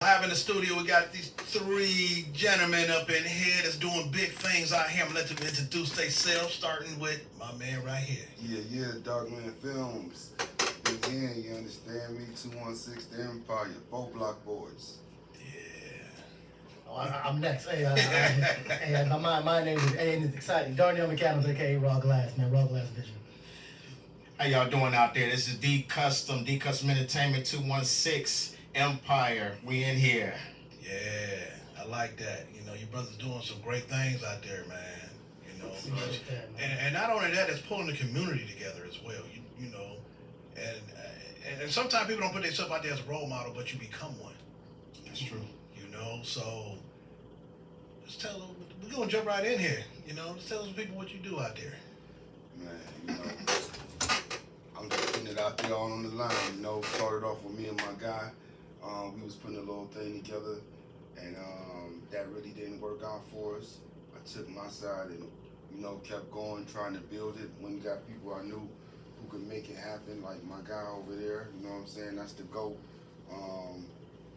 Live in the studio, we got these three gentlemen up in here that's doing big things out here. I'm gonna let them introduce themselves, starting with my man right here. Yeah, DARKMAN FILMS. Again, you understand me? 216 The Empire, 4 Block Boys. Yeah. Oh, I'm next. My name is, and it's exciting. Darnell McAdams, aka Raw Glass, man. Raw Glass Vision. How y'all doing out there? This is D Custom Entertainment 216 Empire. We in here. Yeah, I like that. You know, your brother's doing some great things out there, man. You know, and not only that, it's pulling the community together as well. You know, and sometimes people don't put themselves out there as a role model, but you become one. That's true. You know, so just tell them, we're gonna jump right in here. You know, just tell some people what you do out there. Man, you know, I'm just putting it out there all on the line. You know, started off with me and my guy. We was putting a little thing together, and that really didn't work out for us. I took my side and, you know, kept going, trying to build it. When we got people I knew who could make it happen, like my guy over there, you know what I'm saying? That's the GOAT.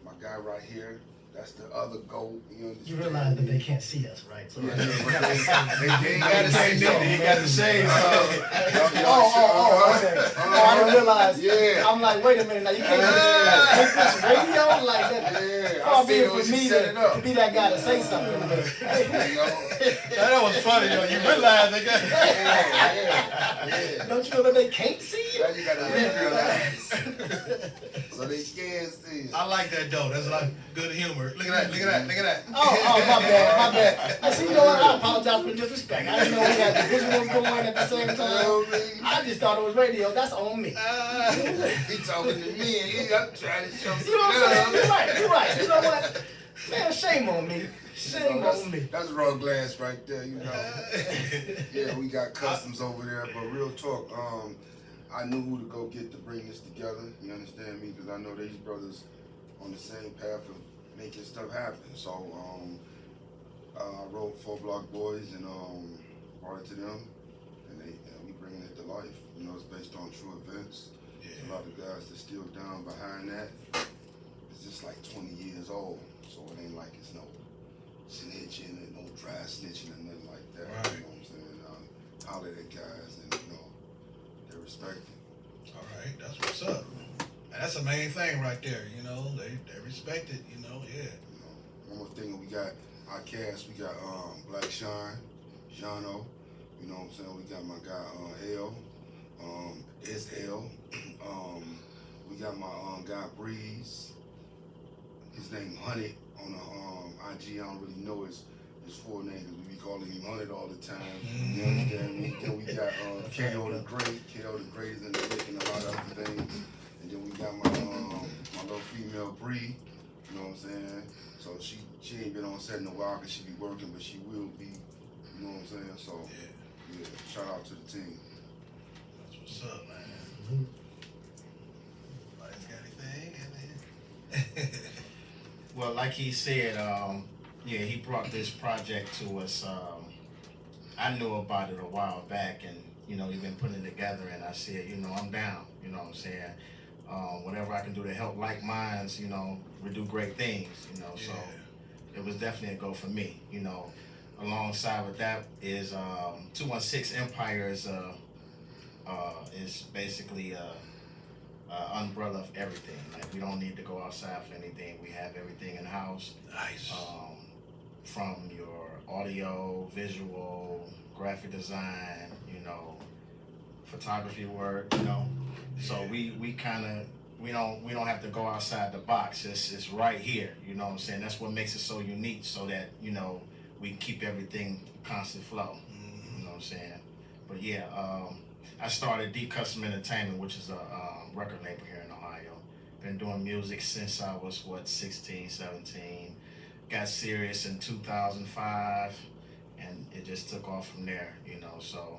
My guy right here, that's the other GOAT. You realize that they can't see us, right? So Yeah, they ain't gotta say nothing. He got the shades on. okay. I didn't realize. Yeah. I'm like, wait a minute, now you can't just make this radio like that. Yeah, Far I be see it it when for she me set it up. to be that guy to say something. You know? That was funny, yo. You realize they got. Yeah. Don't you know that they can't see you? Now you gotta realize. So they can't see it. I like that though. That's like good humor. Look at that. Look at that. Look at that. Oh, my bad. I see, you know what? I apologize for the disrespect. I didn't know we had the visuals going at the same You know time. what I mean? I just thought it was radio. That's on me. He talking to me and I'm trying to show some You know what I'm saying? love. You're right. You know what? Man, shame on me. Shame on me. That's raw glass right there, you know. Yeah, we got customs over there, but real talk, I knew who to go get to bring this together, you understand me? Because I know these brothers on the same path of making stuff happen. So I wrote 4 Block Boys and brought it to them, and we bringing it to life. You know, it's based on true events. Yeah. A lot of guys that's still down behind that. It's just like 20 years old, so it ain't like it's no snitching and no dry snitching and nothing like that. Right. You know what I'm saying? Holler at guys and, you know, they respect it. All right, that's what's up. And that's the main thing right there. You know, they respect it. You know, yeah. You know, one more thing, we got our cast. We got Black Shine, Jano. You know what I'm saying? We got my guy L. It's L. We got my guy Breeze. His name Hunted on the IG. I don't really know his full name because we be calling him Hunted all the time. You understand me? Then we got KO the Great. KO the Great is in the lick and a lot of other things. And then we got my little female Bree. You know what I'm saying? So she ain't been on set in a while because she be working, but she will be. You know what I'm saying? So yeah, shout out to the team. That's what's up, man. Anybody's got anything? Well, like he said, yeah, he brought this project to us. I knew about it a while back, and you know, he's been putting it together. And I said, you know, I'm down. You know what I'm saying? Whatever I can do to help like minds, you know, we do great things. You know, so it was definitely a go for me. You know, alongside with that is 216 Empire is basically umbrella of everything. Like, we don't need to go outside for anything. We have everything in house. Nice. From your audio, visual, graphic design, you know, photography work, you know. So we kind of we don't have to go outside the box. It's right here. You know what I'm saying? That's what makes it so unique. So that, you know, we keep everything constant flow. You know what I'm saying? But yeah, I started D Custom Entertainment, which is a record label here in Ohio. Been doing music since I was, 16, 17. Got serious in 2005, and it just took off from there, you know. So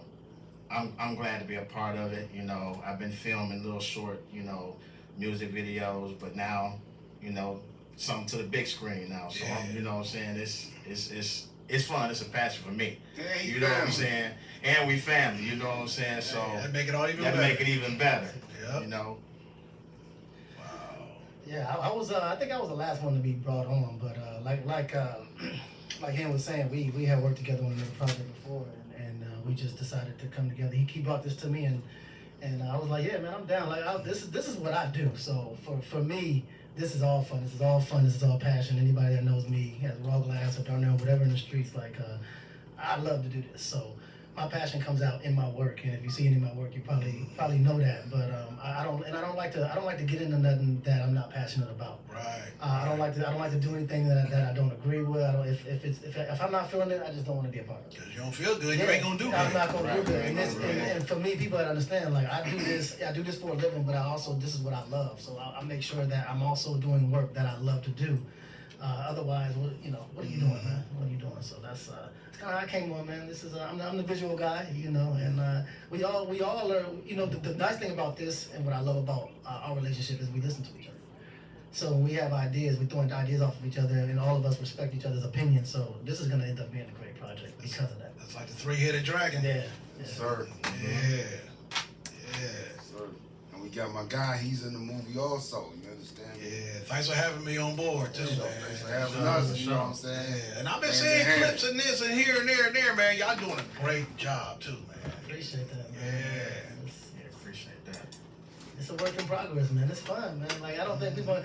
I'm glad to be a part of it, you know. I've been filming little short, you know, music videos, but now, you know, something to the big screen now. So you know what I'm saying? It's fun. It's a passion for me. You know what I'm saying? And we family. You know what I'm saying? So that make it all even better. That make it even better. Yep. You know. Wow. Yeah, I was. I think I was the last one to be brought on, but like him was saying, we had worked together on another project before, and we just decided to come together. He brought this to me, and I was like, yeah, man, I'm down. Like, this is what I do. So for me, this is all fun. This is all fun. This is all passion. Anybody that knows me, has Raw Glass or Darnell, whatever in the streets, like, I love to do this. So my passion comes out in my work, and if you see any of my work, you probably know that. But I don't like to get into nothing that I'm not passionate about. Right. I don't like to do anything that I don't agree with. If I'm not feeling it, I just don't want to be a part of it. Because you don't feel good, you ain't gonna do good. I'm not gonna do good. And for me, people that understand, like, I do this for a living, but this is what I love. So I make sure that I'm also doing work that I love to do. Otherwise, what are you doing, man? What are you doing? So that's kind of how I came on, man. This is I'm the visual guy, and we all are. The nice thing about this and what I love about our relationship is we listen to each other. So when we have ideas, we're throwing ideas off of each other, and all of us respect each other's opinions. So this is gonna end up being a great project because of that. That's like the three-headed dragon. Yeah. Sir. Yeah. Sir. And we got my guy, he's in the movie also, you understand me? Yeah. Thanks for having me on board too, man. Thanks for having us, you know what I'm saying? Yeah. And I've been Hand seeing in hand. clips in this and here and there and there, man. Y'all doing a great job too, man. Appreciate that, man. Yeah. Yeah, appreciate that. It's a work in progress, man. It's fun, man. Like, I don't think people,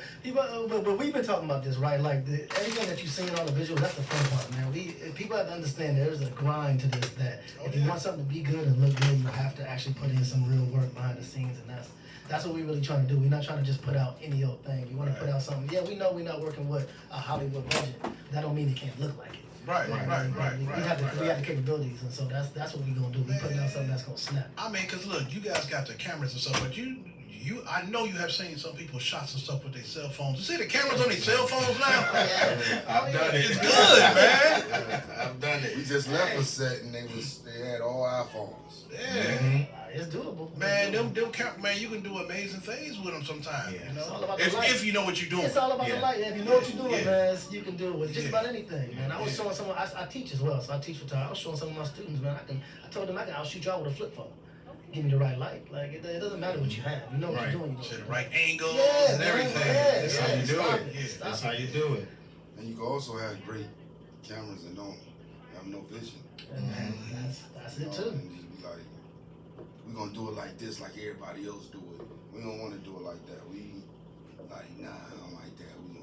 but we've been talking about this, right? Like, everything that you see in all the visuals, that's the fun part, man. People have to understand there's a grind to this, that if you want something to be good and look good, you have to actually put in some real work behind the scenes, and that's what we're really trying to do. We're not trying to just put out any old thing. We want to put out something. Yeah, we know we're not working with a Hollywood budget. That don't mean it can't look like it. Right. We have the capabilities, and so that's what we're gonna do. We're putting out something that's gonna snap. I mean, cause look, you guys got the cameras and stuff, but I know you have seen some people shots and stuff with their cell phones. You see the cameras on their cell phones now? I've done it. It's good, man. I've done it. We just left a set and they had all iPhones. Yeah. It's doable. Man, them man, you can do amazing things with them sometimes. Yeah. You know, It's all about the light. if you know what you're doing. It's all about the light. If you know what you're doing, Yeah. man, you can do it with just Yeah. about anything, man. I was showing someone. I teach as well, so I teach photography. I was showing some of my students, man. I told them I'll shoot y'all with a flip phone. Give me the right light. Like, it doesn't matter what you have. You know what Right. you're doing. To the right angles Yeah, and man, everything. yeah, That's how you do stop it. it. Stop That's it. how you do it. And you can also have great cameras and don't have no vision. And that's it too. And just be like, we're gonna do it like this, like everybody else do it. We don't want to do it like that. We like, nah, I don't like that. We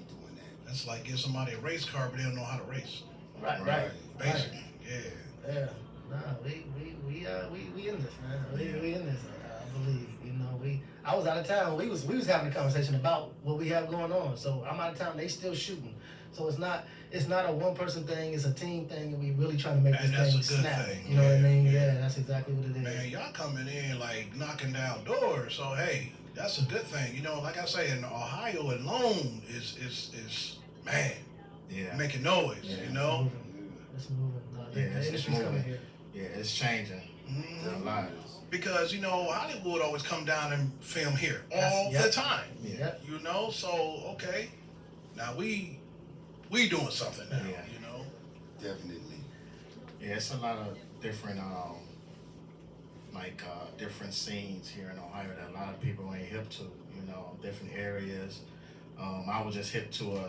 doing that. That's like give somebody a race car, but they don't know how to race. Right. Basically, yeah. Yeah. Nah, we in this, man. We in this. I believe. I was out of town. We was having a conversation about what we have going on. So I'm out of town. They still shooting. So it's not a one person thing. It's a team thing, and we really trying to make And this that's thing a good snap. thing. You know what I Yeah, mean? yeah. Yeah, that's exactly what it is. Man, y'all coming in like knocking down doors. So hey, that's a good thing. You know, like I say, in Ohio alone is man Yeah. making noise. Yeah. You know. It's moving. Yeah, The it's industry's coming moving. here. Yeah, it's changing. Mhm. A lot. Because Hollywood always come down and film here That's- all yep. the time. Yeah. Yep. So okay, now we doing something now. Yeah. Definitely. Yeah, it's a lot of different different scenes here in Ohio that a lot of people ain't hip to, different areas. I was just hip to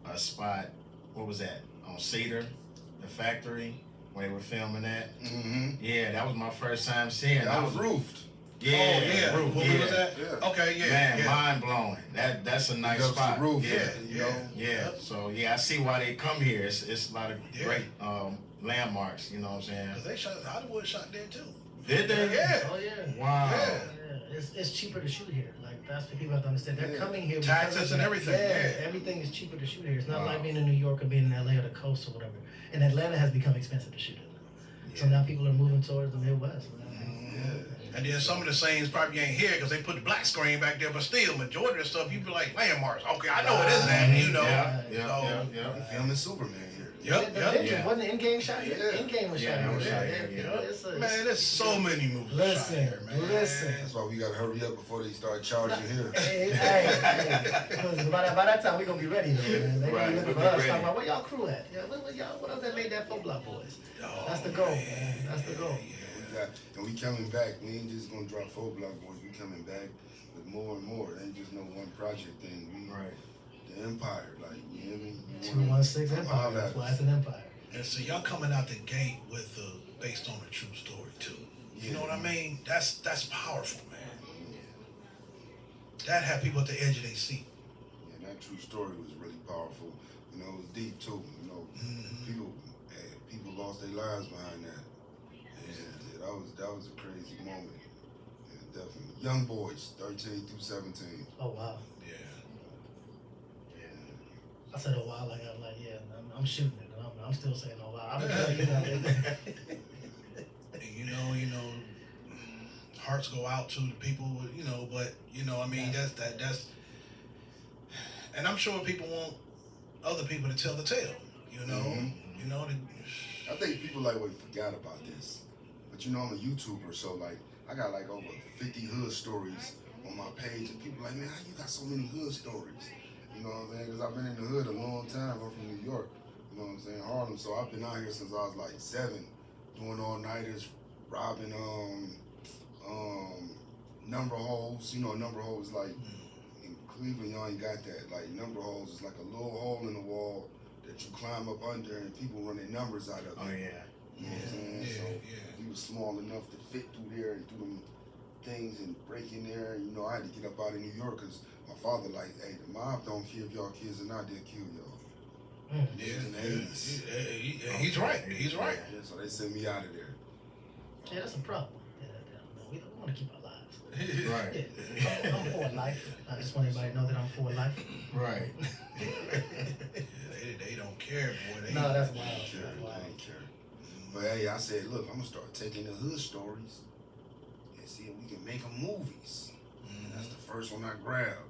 a spot, what was that? On Cedar, the factory, where they were filming that. Mm-hmm. Yeah, that was my first time seeing it. That was roofed. Yeah, Oh yeah. roof, What yeah. was that? Yeah. Okay, yeah. Man, yeah. mind blowing. That's a nice Up to spot. the roof. Yeah. You know. Yeah, so yeah, I see why they come here. It's a lot of Yeah. great landmarks, you know what I'm saying? Cause they shot Hollywood shot there too. Did they? Yeah. Oh yeah. Wow. Yeah. Yeah, it's cheaper to shoot here. Like, that's what people have to understand. They're Yeah. coming here. Taxes because of and that. everything, yeah. Everything is cheaper to shoot here. It's not Wow. like being in New York or being in LA or the coast or whatever. And Atlanta has become expensive to shoot in. So now people are moving towards the Midwest. And then some of the scenes probably ain't here because they put the black screen back there, but still, majority of stuff you be like landmarks. Okay, I know it is that, you know. Yeah, So, yeah. We filming Superman here. Yep, The yep. Avengers Yeah. wasn't in-game shot here. Yeah. In-game was Yeah, shot that was here. shot Yeah, here, you yeah. know, it's Man, there's so many movies shot Listen, here, man. listen. That's why we gotta hurry up before they start charging here. Hey. 'Cause by that time, we're going to be ready, though, man. They're Right, going to be looking we'll for be us. ready. Talking about, where y'all crew at? Yeah, what else that made that 4 Block Boys? Oh, That's the goal, man. That's the goal. And we coming back. We ain't just gonna drop 4 Block Boys. We coming back But more and more, it ain't just no one project thing. Right. The empire, like, you hear me? 216 Empire. That's why it's an empire. And so y'all coming out the gate with based on a true story too. You know what I mean? That's powerful, man. That had people at the edge of their seat. Yeah, that true story was really powerful. You know, it was deep too. You know, people lost their lives behind that. Yeah, that was a crazy moment. Yeah, definitely. Young boys, 13 through 17. Oh wow. Yeah. I said oh wow, yeah, I'm shooting it. I'm still saying oh wow. I'm telling you that. And you know, hearts go out to the people, but I mean that's, and I'm sure people want other people to tell the tale, I think people forgot about this, but I'm a YouTuber, so I got over 50 hood stories on my page, and people man, how you got so many hood stories? You know what I'm saying? Because I've been in the hood a long time. I'm from New York, you know what I'm saying, Harlem. So I've been out here since I was 7, doing all-nighters, robbing number holes. Number holes in Cleveland, y'all ain't got that. Number holes is a little hole in the wall that you climb up under, and people run their numbers out of it. Oh yeah. You know what I'm saying? So he was small enough to fit through there and do them things and break in there. And, I had to get up out of New York because my father hey, the mob don't care if y'all kids are not, they'll kill y'all. In the 80s. He's right. He's right. Yeah, so they sent me out of there. Yeah, that's a problem. We don't want to keep our lives. Right. Yeah, I'm for life. I just want everybody to know that I'm for life. Right. They don't care, boy. No, that's wild. They don't care. But hey, I said, look, I'm gonna start taking the hood stories and see if we can make them movies. And that's the first one I grabbed.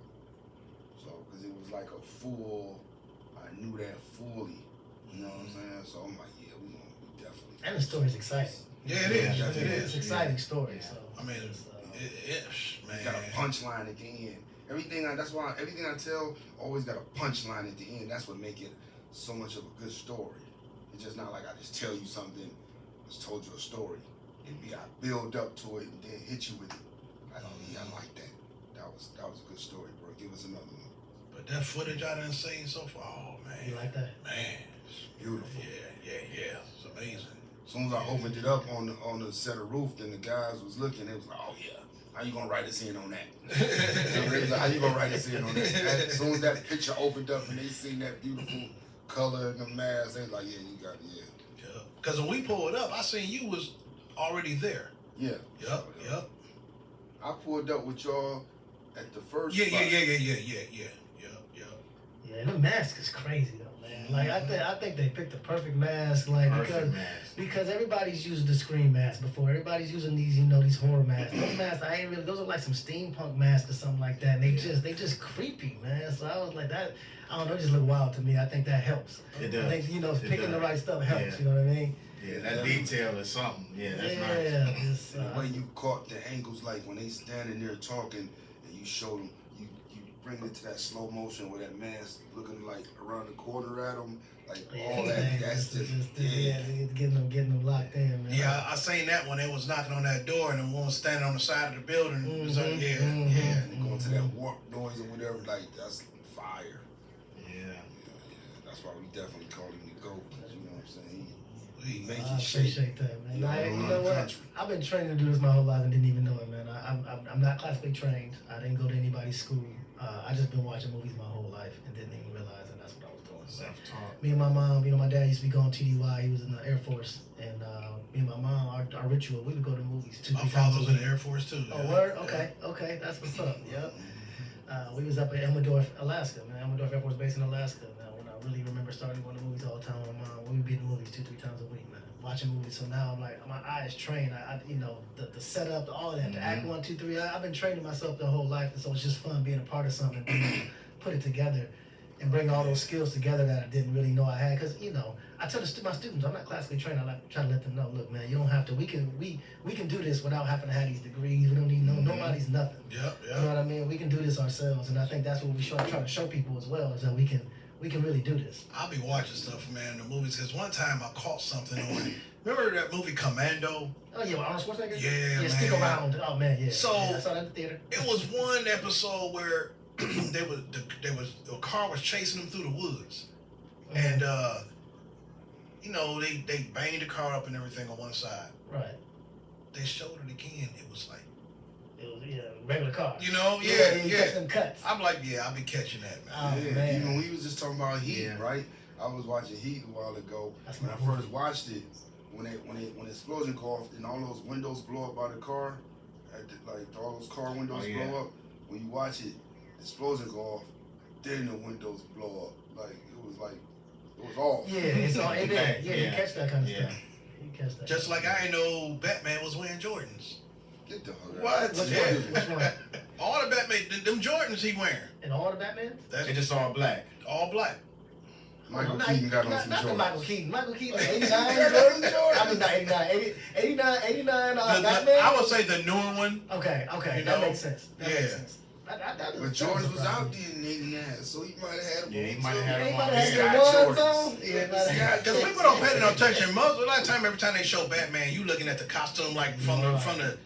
So, because it was a full, I knew that fully. You know what I'm saying? So I'm yeah, we definitely. And the story's exciting. Yeah, it is. It's an exciting story. Yeah. So I mean, man. You got a punchline at the end. That's why everything I tell always got a punchline at the end. That's what make it so much of a good story. It's just not I just tell you something, just told you a story. I build up to it and then hit you with it. I like that. That was a good story, bro. Give us another one. But that footage I done seen so far, oh man. you like that? Man. Beautiful. Yeah. It's amazing. As soon as I opened it up on the set of roof, then the guys was looking. They was oh yeah, how you gonna write us in on that? They was how you gonna write us in on that? As soon as that picture opened up and they seen that beautiful color and the mask, they was yeah, you got it, Yeah. Because when we pulled up, I seen you was already there. yeah. Yep. I pulled up with y'all at the first. Yeah. spot. Yeah, and the mask is crazy though, man. I think they picked the perfect mask, because everybody's used the Scream mask before. Everybody's using these, these horror masks. Those masks, those are like some steampunk masks or something like that. And they just creepy, man. So I was like that. I don't know, it just look wild to me. I think that helps. It does. I think picking the right stuff helps. Yeah. You know what I mean? Yeah, that detail is something. Yeah, that's nice. And the way you caught the angles, when they standing there talking, and you show them, you bring it to that slow motion where that mask looking around the corner at them, all that. That's just getting them locked in, man. Yeah, I seen that when they was knocking on that door and the woman standing on the side of the building. And going to that warp noise or whatever, that's fire. Yeah. That's why we definitely call him the GOAT. You know what I'm saying? He make I you shake. appreciate that, man. You know what? Country. I've been training to do this my whole life and didn't even know it, man. I'm not classically trained. I didn't go to anybody's school. I just been watching movies my whole life and didn't even realize that that's what I was doing. Self-taught. Me and my mom, my dad used to be going TDY. He was in the Air Force, and me and my mom, our ritual, we would go to movies 2-3 My times father a was in week. the Air Force too. Oh, word? Okay, that's what's up. Yep. We was up at Elmendorf, Alaska, man. Elmendorf Air Force Base in Alaska. Now, when I really remember starting going to movies all the time, my mom, we would be in the movies 2-3 times a week, man. Watching movies. So now I'm my eyes trained. The setup, all that, the act 1, 2, 3. I've been training myself the whole life, and so it's just fun being a part of something, put it together, and bring all those skills together that I didn't really know I had. Because I tell my students, I'm not classically trained. I like to try to let them know, look, man, you don't have to. We can do this without having to have these degrees. We don't need nobody's nothing. Yep. You know what I mean? We can do this ourselves, and I think that's what we try to show people as well, is that we can really do this. I'll be watching stuff, man, in the movies, because one time I caught something on Remember that movie Commando? Oh yeah, Arnold Schwarzenegger. Yeah, Yeah, stick man. around. Oh man, yeah. So- yeah, I saw that in the theater. It was one episode where a car was chasing them through the woods, and you know they banged the car up and everything on one side. Right. They showed it again. It was like, It was regular car. you know, You yeah. catch them cuts. I'm like, yeah, I'll be catching that, man. Oh, Yeah, man. even we was just talking about Heat, Yeah. right? I was watching Heat a while ago. That's When my I movie. first watched it, when the explosion go off and all those windows blow up by the car, like all those car windows blow up. When you watch it, the explosion go off, then the windows blow up. Like it was off. Yeah, it's all. It is. Yeah, you Yeah. catch that kind of Yeah. stuff. You catch that. Just like I know Batman was wearing Jordans. Get the hell out. What? Which Yeah. one? Which one? All the Batman, them Jordans he wearing. And all the Batman? That's They just all black. all black. Michael Not- Keaton got on not, some not the Jordans. Michael Keaton. Michael Keaton, 89 Jordan. I mean, not 89 Batman. I would say the newer one. Okay, You that know? makes sense. That Yeah. makes sense. But Jordan was out there in '89, so he might have had them. Yeah, he on might have too. had He them might on. have Yeah. had Scott the ones Jordans. on. Yeah, might have- Because people don't pay no attention. Most of the time, every time they show Batman, you looking at the costume like from the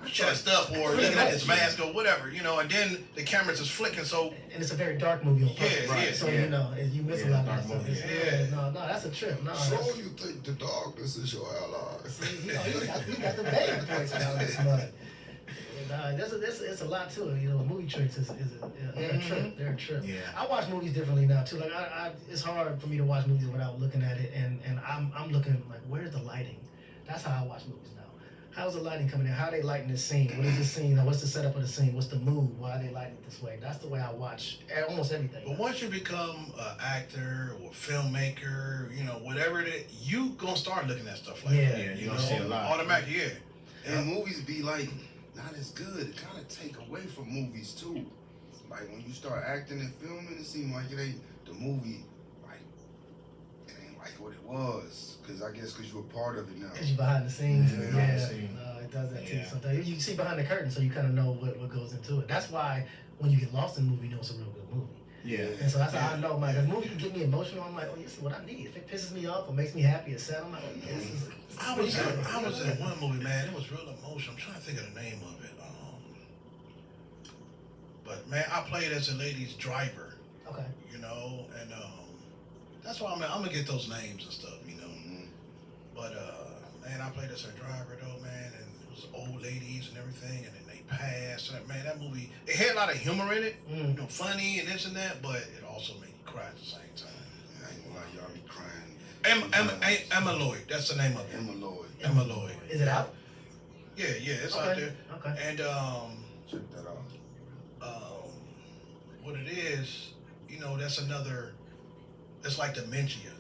chest up, or looking at his mask or whatever, you know. And then the cameras is flicking, so And it's a very dark movie on purpose. Yeah, yeah, so yeah. you know, you miss a Yeah, lot of dark that stuff. movie, yeah. No, that's a trip. No, So that's, you think the darkness is your ally? see, he got the baby voice out of this mother. It's a lot to it. You know, movie tricks they're a trip. They're a trip. Yeah. I watch movies differently now too. Like it's hard for me to watch movies without looking at it, and I'm looking like, where's the lighting? That's how I watch movies now. How's the lighting coming in? How are they lighting this scene? What is this scene? What's the setup of the scene? What's the mood? Why are they lighting it this way? That's the way I watch almost everything. But once you become an actor or filmmaker, you know, whatever it is, you gonna start looking at stuff like Yeah. that. Yeah, You you know, gonna see a lot. automatically, yeah. And movies be like not as good. It kind of take away from movies too. Like when you start acting and filming, it seems like it ain't the movie. Like it ain't like what it was. Cause I guess you were part of it now. Because you're behind the scenes. Yeah, Yeah, behind the scenes. it does that too. Yeah. Sometimes you see behind the curtain, so you kind of know what goes into it. That's why when you get lost in a movie, you know it's a real good movie. Yeah. And so that's how I know, like, a movie can get me emotional. I'm like, oh, this is what I need. If it pisses me off or makes me happy or sad, I'm like, oh, yeah, this is. I was in one movie, man. It was real emotional. I'm trying to think of the name of it. But man, I played as a lady's driver, Okay. you know, and that's why I'm gonna get those names and stuff, you know. But man, I played as her driver though, man, and it was old ladies and everything, and then they passed. And man, that movie, it had a lot of humor in it, you know, funny and this and that, but it also made you cry at the same time. I ain't gonna lie, y'all be crying. Emma Lloyd, that's the name of it. Emma Lloyd. Emma Lloyd. Is it out? Yeah, it's Okay. out there. Okay. And Check that out. what it is, you know, that's another. It's like dementia.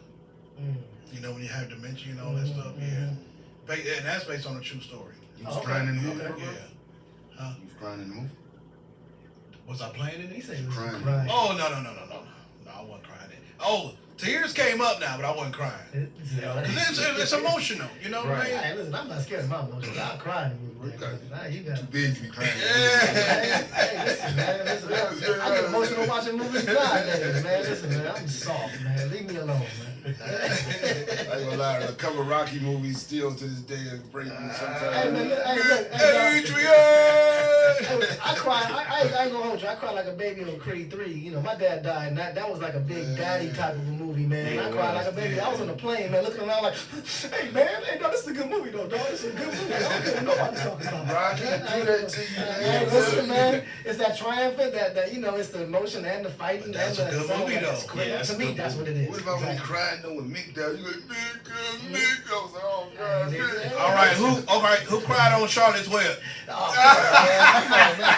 You know, when you have dementia and all that stuff. Yeah. And that's based on a true story. You was Okay. crying in the movie, Okay. bro? Yeah. Huh? You was crying in the movie? Was I playing in He it? said he was Crying. crying. Oh no, I wasn't crying in it. Oh, tears came up now, but I wasn't crying. It's emotional, you know what I mean? Hey, listen, I'm not scared of my emotions. I'll cry in the movie. Nah, you got Too big to be crying. Hey, listen, man. Listen, I get emotional watching movies nowadays, man. Listen, man, I'm soft, man. Leave me alone, man. I ain't gonna lie, a couple of Rocky movies still to this day bring me Hey, sometimes. man, look, hey, Adrian! I cried. I ain't gonna hold you. I cried like a baby on Creed 3. You know, my dad died, and that was like a big daddy type of a movie, man. Yeah, I it cried was. like a baby. I was on the plane, man, looking around like, hey, man, hey, no, this is a good movie, though, dog. This is a good movie. I don't care what nobody's talking about. Rocky, do that to you. Hey, listen, man, it's that triumphant, that you know, it's the emotion and the fighting. But that's and a the good song, movie, and it's though. great. Yeah, that's To a me, good that's what it is. What about when you Exactly. crying though with Mick down? You like, Mick, I was like, oh God, Mick. All right, who cried on Charlotte's Web? Oh, come on, man.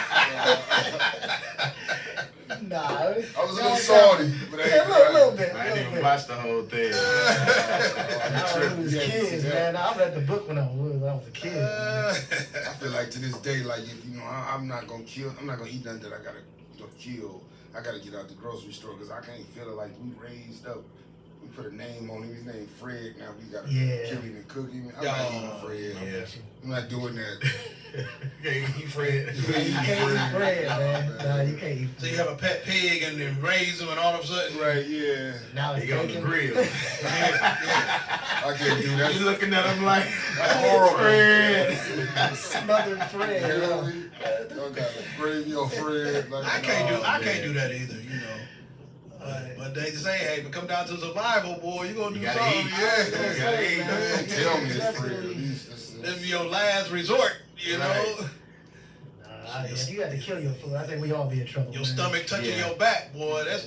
Nah. I was a little salty, but I Yeah, ain't a little crying. bit. I didn't even watch the whole thing. I was Yeah, kids, yeah. man. I read the book when I was a kid. I feel like to this day, like if you know, I'm not gonna eat nothing that I gotta kill. I gotta get out the grocery store because I can't feel it. Like we raised up, we put a name on him. His name Fred. Now we gotta Yeah. kill him and cook him. I'm not eating Fred. Yeah. I'm not doing that. Can't eat Fred. You can't eat Fred, man. Nah, you can't eat So you Fred. have a pet pig and then raise them, and all of a sudden, Right, yeah. Now it's He on the bacon. grill. I can't do that. You looking at him like, That's horrible. Fred. Smothered Fred. You know yo. what I mean? Y'all got gravy on Fred. Like, I can't man. do that either, you know. But they say, hey, if it come down to survival, boy, you gonna do You gotta something. eat. Yeah, You gotta eat. Don't tell me it's Definitely. Fred. At least it's- this be your last resort, you know. Right. Nah, if you had to kill your food, I think we all be in trouble. Your man. stomach touching Yeah. your back, boy. That's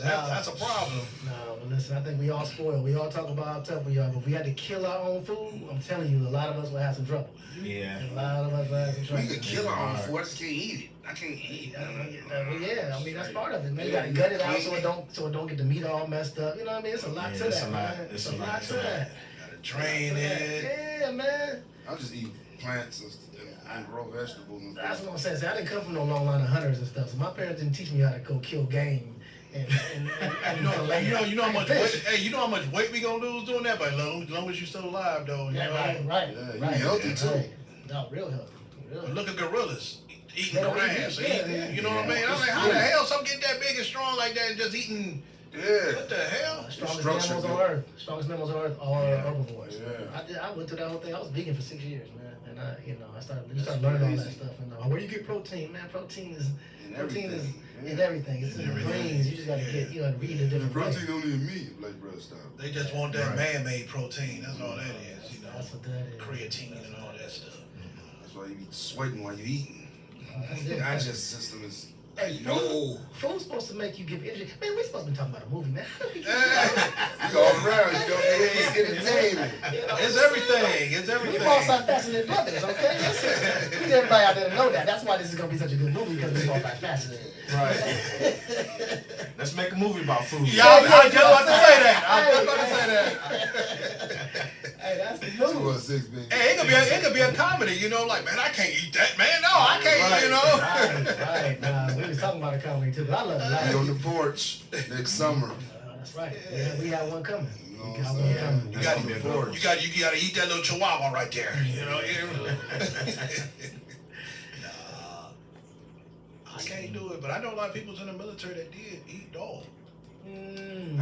a problem. No, but listen, I think we all spoiled. We all talk about how tough we are, but if we had to kill our own food, I'm telling you, a lot of us would have some trouble. Yeah. A lot of us would have some trouble. We could kill our own food. I just can't eat it. I can't eat it. Yeah, I mean that's part of it, man. You gotta gut it out so it don't get the meat all messed up. You know what I mean? It's a lot Yeah, to it's that, a lot. man. It's a lot to that. Gotta drain it. Yeah, man. I just eat plants and grow vegetables and That's stuff. what I'm saying. See, I didn't come from no long line of hunters and stuff, so my parents didn't teach me how to go kill game and You know how much weight, hey, you know how much weight we gonna lose doing that, but as long as you still alive though, you Yeah, know. right. Yeah, you right. healthy, too. Right. No, real healthy. Real But healthy. look at gorillas eating They don't grass, eat meat, eating, yeah. you know what I mean? I'm like, how the hell some get that big and strong like that and just eating? Yeah. What the hell? Strongest Structure animals on good. earth. Strongest mammals on earth are herbivores. Yeah. I went through that whole thing. I was vegan for 6 years, man, and I started That's learning all that crazy. stuff. And where you get protein, man? Protein is And protein is everything. in everything. It's in the Everything. greens. You just gotta get read the The different ways. protein don't even meat, like bread style. They just want that Right. man-made protein. That's all that is, you know. That's what that is. Creatine and all that stuff. That's why you be sweating while you eating. That's The it. digestive system is Hey, no. food's supposed to make you give energy. Man, we're supposed to be talking about a movie, man. You go around, you know, it's entertainment. It's everything. It's We everything. both are fascinated brothers, okay? Listen, we need everybody out there to know that. That's why this is gonna be such a good movie because we both are fascinated. Right. Let's make a movie about food. Yeah, I was just about to say that. I was just about to say that. Hey, that's the movie. 216, baby. Hey, it could be a comedy, you know, like, man, I can't eat that, man. No, I can't, you know. Right. Nah, we was talking about a comedy too, but I love it. Be on the porch next summer. That's right. Yeah, we have one coming. You know We what got I'm one saying? coming. You got That's gonna be a good one. you got to eat that little chihuahua right there, you know. Nah, I can't do it, but I know a lot of people in the military that did eat dog. I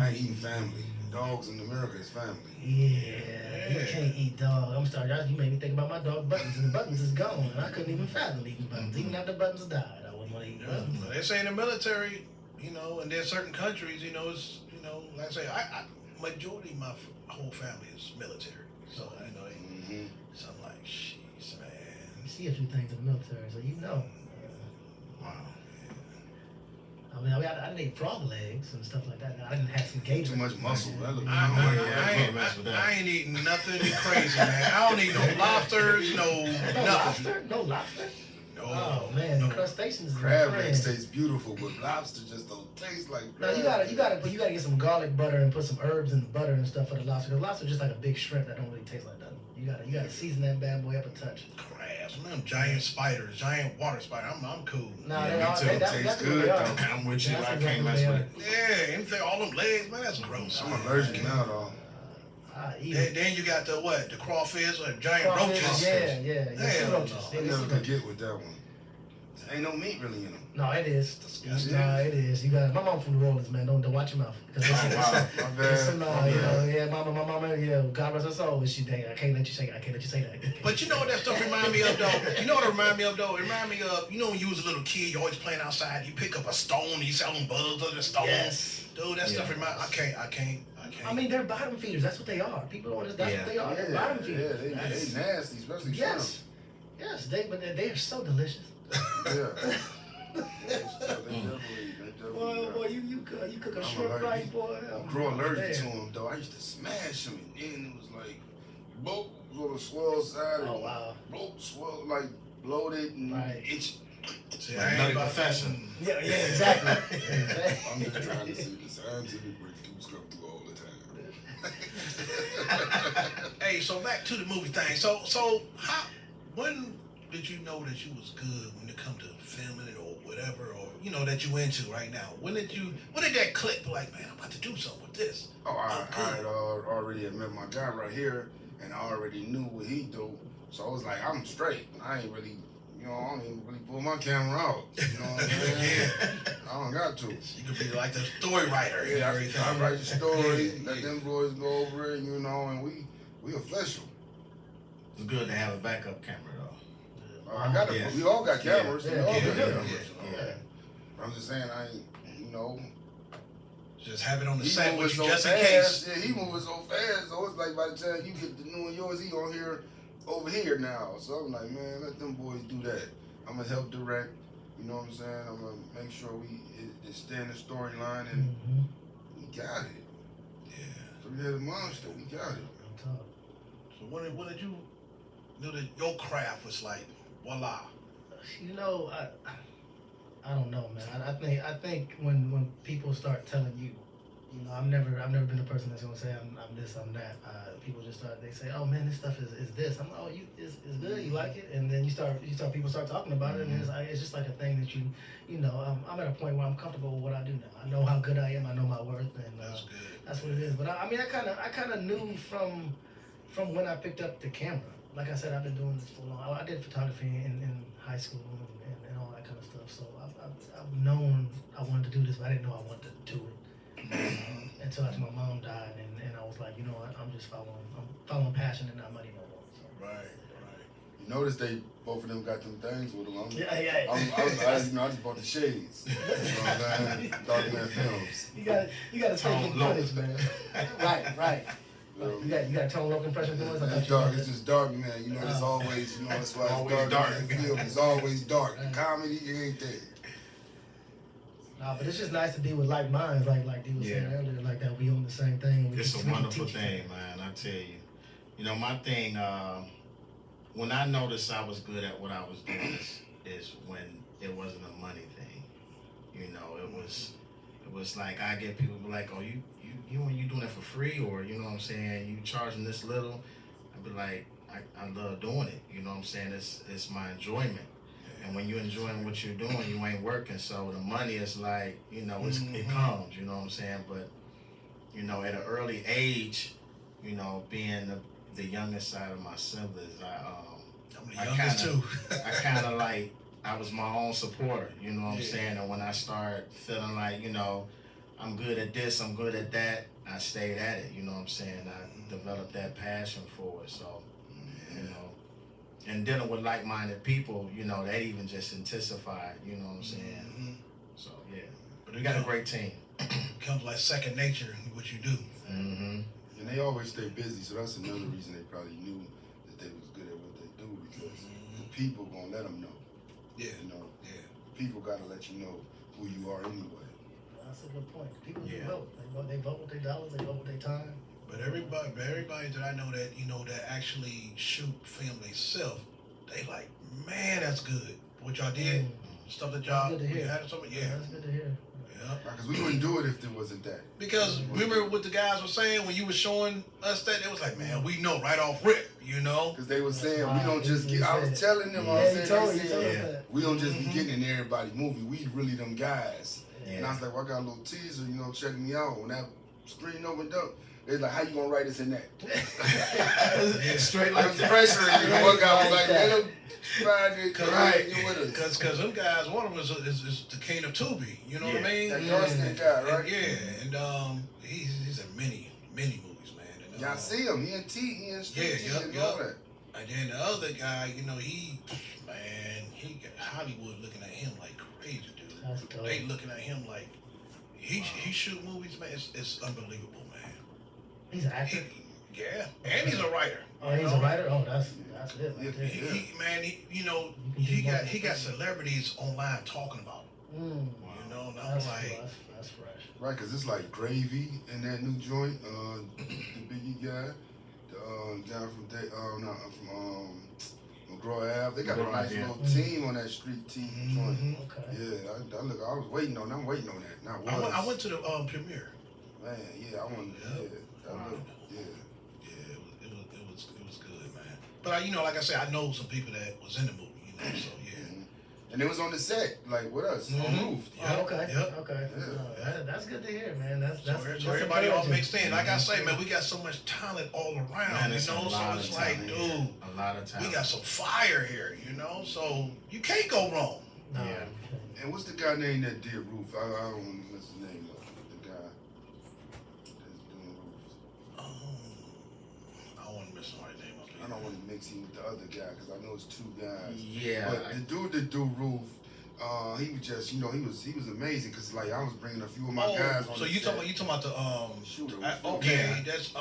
ain't eating family. Dogs in America is family. Yeah, you can't eat dog. I'm sorry, you made me think about my dog Buttons, and the Buttons is gone, and I couldn't even fathom eating Buttons. Even after Buttons died, I wouldn't want to eat Yeah, Buttons. they say in the military, you know, and there's certain countries, you know, it's, you know, like I say, I majority of my whole family is military, so you know, Mm-hmm. so I'm like, jeez, man. You see a few things in the military, so you know. Wow. I didn't eat frog legs and stuff like that. I didn't have some engagement. Too much muscle. That look I ain't eating nothing crazy, man. I don't eat no lobsters, no No nothing. lobster? No lobster? No, Oh man, no. the crustaceans is my Crab friend. legs taste beautiful, but lobster just don't taste like No, crab. you gotta get some garlic butter and put some herbs in the butter and stuff for the lobster. Cause lobster's just like a big shrimp that don't really taste like nothing. You gotta season that bad boy up a touch. Crabs, man, giant spiders, giant water spider. I'm cool. Nah, Yeah, they me are. too. That's Tastes what good, they are. though. I'm with you. That's I exactly can't what mess they with are. it. Yeah, anything, all them legs, man, that's gross. I'm allergic now, though. I eat Then, it. then you got the what? The crawfish or giant Crawfish, roaches. Yeah, sea Hell roaches. no. Yeah, I sea never could roaches. get with that one. Ain't no meat really in them. No, it is. Disgusting. No, it is. You got my mom from New Orleans, man. Don't watch your mouth. Cause Oh, wow. My there's bad. some, My you know, bad. yeah, my mama, yeah, God rest her soul. She dang, I can't let you say that. I can't let you say that. But you know what that stuff remind me of, though? You know what it remind me of, though? It remind me of, you know, when you was a little kid, you always playing outside, you pick up a stone, you selling bugs on the stone. Yes. Dude, that stuff remind, I can't. I mean, they're bottom feeders. That's what they are. People don't understand. That's what they are. They're bottom feeders. Yeah, they nasty, especially Yes. Yes, but they are so delicious. shrimp. Yeah. They definitely Boy, you cook a I'm shrimp allergic. right, boy. I grew allergic to them, though. I used to smash them, and then it was like, bloat, little swell side, Oh, and wow. bloat, swell, like bloated and Right. itchy. See, Like I ain't nutty about profession. Yeah, exactly. I'm just trying to see the scientific breakthroughs come through all the time. Hey, so back to the movie thing. So when did you know that you was good when it come to filming it or whatever, or you know that you into right now? When did that click? Like, man, I'm about to do something with this. Oh, I had already met my guy right here, and I already knew what he do. So I was like, I'm straight. I ain't really, you know, I don't even really pull my camera out. You know what I'm saying? I don't got to. You could be like the story writer. Yeah, I write the story, Yeah, let them boys go over it, you know, and we official. It's good to have a backup camera though. I got it. Yes. We all got cameras. We all got yeah, cameras. yeah. I'm just saying, I ain't, you know. Just have it on the He set moving with you so just in fast. case. Yeah, he moving so fast. So it's like by the time you get the new one yours, he on here over here now. So I'm like, man, let them boys do that. I'm gonna help direct. You know what I'm saying? I'm gonna make sure it stay in the storyline, and we got it. Yeah. Three-headed monster, we got it. So when did you know that your craft was like, voila? You know, I don't know, man. I think when people start telling you, you know, I've never been a person that's gonna say I'm this, I'm that. People just they say, oh man, this stuff is this. I'm like, oh, it's good, you like it, and then people start talking about it, and it's just like a thing that you know. I'm at a point where I'm comfortable with what I do now. I know how good I am. I know my worth, and That's good. that's what it is. But I mean, I kind of knew from when I picked up the camera. Like I said, I've been doing this for long. I did photography in high school and all that kind of stuff. So I've known I wanted to do this, but I didn't know I wanted to do it until after my mom died, and I was like, you know what, I'm following passion and not money no more. So. Right. You notice both of them got them things with them. Yeah. I just bought the shades. You know what I'm saying? DARKMAN FILMS. You gotta stay in footage, man. Right. You got tone low compression doing something. It's dark. It's just dark, man. You know, it's always, you know, that's why it's dark. It's always dark. Comedy, anything. Nah, but it's just nice to be with like minds, like D was saying earlier, like that we own the same thing. It's a wonderful thing, man. I tell you. You know, my thing. When I noticed I was good at what I was doing is when it wasn't a money thing. You know, it was like I get people be like, oh, you doing it for free, or you know what I'm saying, you charging this little. I'd be like, I love doing it. You know what I'm saying? It's my enjoyment. And when you're enjoying what you're doing, you ain't working. So the money is like, you know, it comes. You know what I'm saying? But you know, at an early age, you know, being the youngest side of my siblings, I kind of like, I was my own supporter, you know what I'm saying? And when I started feeling like, you know, I'm good at this, I'm good at that, I stayed at it, you know what I'm saying? I developed that passion for it, so, you know. And dealing with like-minded people, you know, that even just intensified, you know what I'm saying? So, yeah. But we got a great team. Becomes like second nature in what you do. And they always stay busy, so that's another reason they probably knew that they was good at what they do, because the people gonna let them know. Yeah. You know, people gotta let you know who you are anyway. That's a good point. People do vote. They vote with their dollars. They vote with their time. But everybody that I know that, you know, that actually shoot film themselves, they like, man, that's good. What y'all did, stuff that y'all That's good to hear. had or something, That's good to hear. Yeah. Because we wouldn't do it if there wasn't that. Because remember what the guys were saying when you were showing us that? It was like, man, we know right off rip, you know? Because they were saying, we don't just get, I was telling them, we don't just be getting in everybody's movie. We really them guys. And I was like, well, I got a little teaser, you know, check me out. When that screen opened up, they was like, how you gonna write us in that? Straight like the pressure. One guy was like, man, Because them guys, one of them is the king of Tubi, you know what I mean? That dark-skinned guy, right? And he's in many movies, man. And, y'all see him, he in Street T and all that. And then the other guy, you know, he got Hollywood looking at him like crazy, dude. They looking at him like, he shoot movies, man, it's unbelievable, man. He's an actor? And he's a writer. Oh, he's a writer? Oh, that's it. He got celebrities online talking about him. You know, and I'm like, that's fresh. Right, because it's like Gravy in that new joint, the Biggie guy, the guy from McGraw Ave. They got a nice little team on that Street T joint. Okay. Yeah, I was waiting on that. I'm waiting on that. I went to the premiere. Man, yeah, I wanted It was good, man. But you know, like I said, I know some people that was in the movie, you know, so yeah. And it was on the set, like with us, on roof. Oh, okay. Yep. Okay. Yeah. That's good to hear, man. That's So everybody all mixed in. Like I say, man, we got so much talent all around, Man, you it's know. a So lot it's of like, talent, dude, a lot of talent. we got some fire here, you know. So you can't go wrong. No. Yeah. And what's the guy name that did roof? I don't want to miss his name. The guy that's doing roofs. I want to miss somebody's name up I here. don't want to mix him with the other guy because I know it's two guys. Yeah. But the dude that do roof, he was just, he was amazing because like I was bringing a few of my guys on. So the you set. talking about the Shooter. okay, Yeah. that's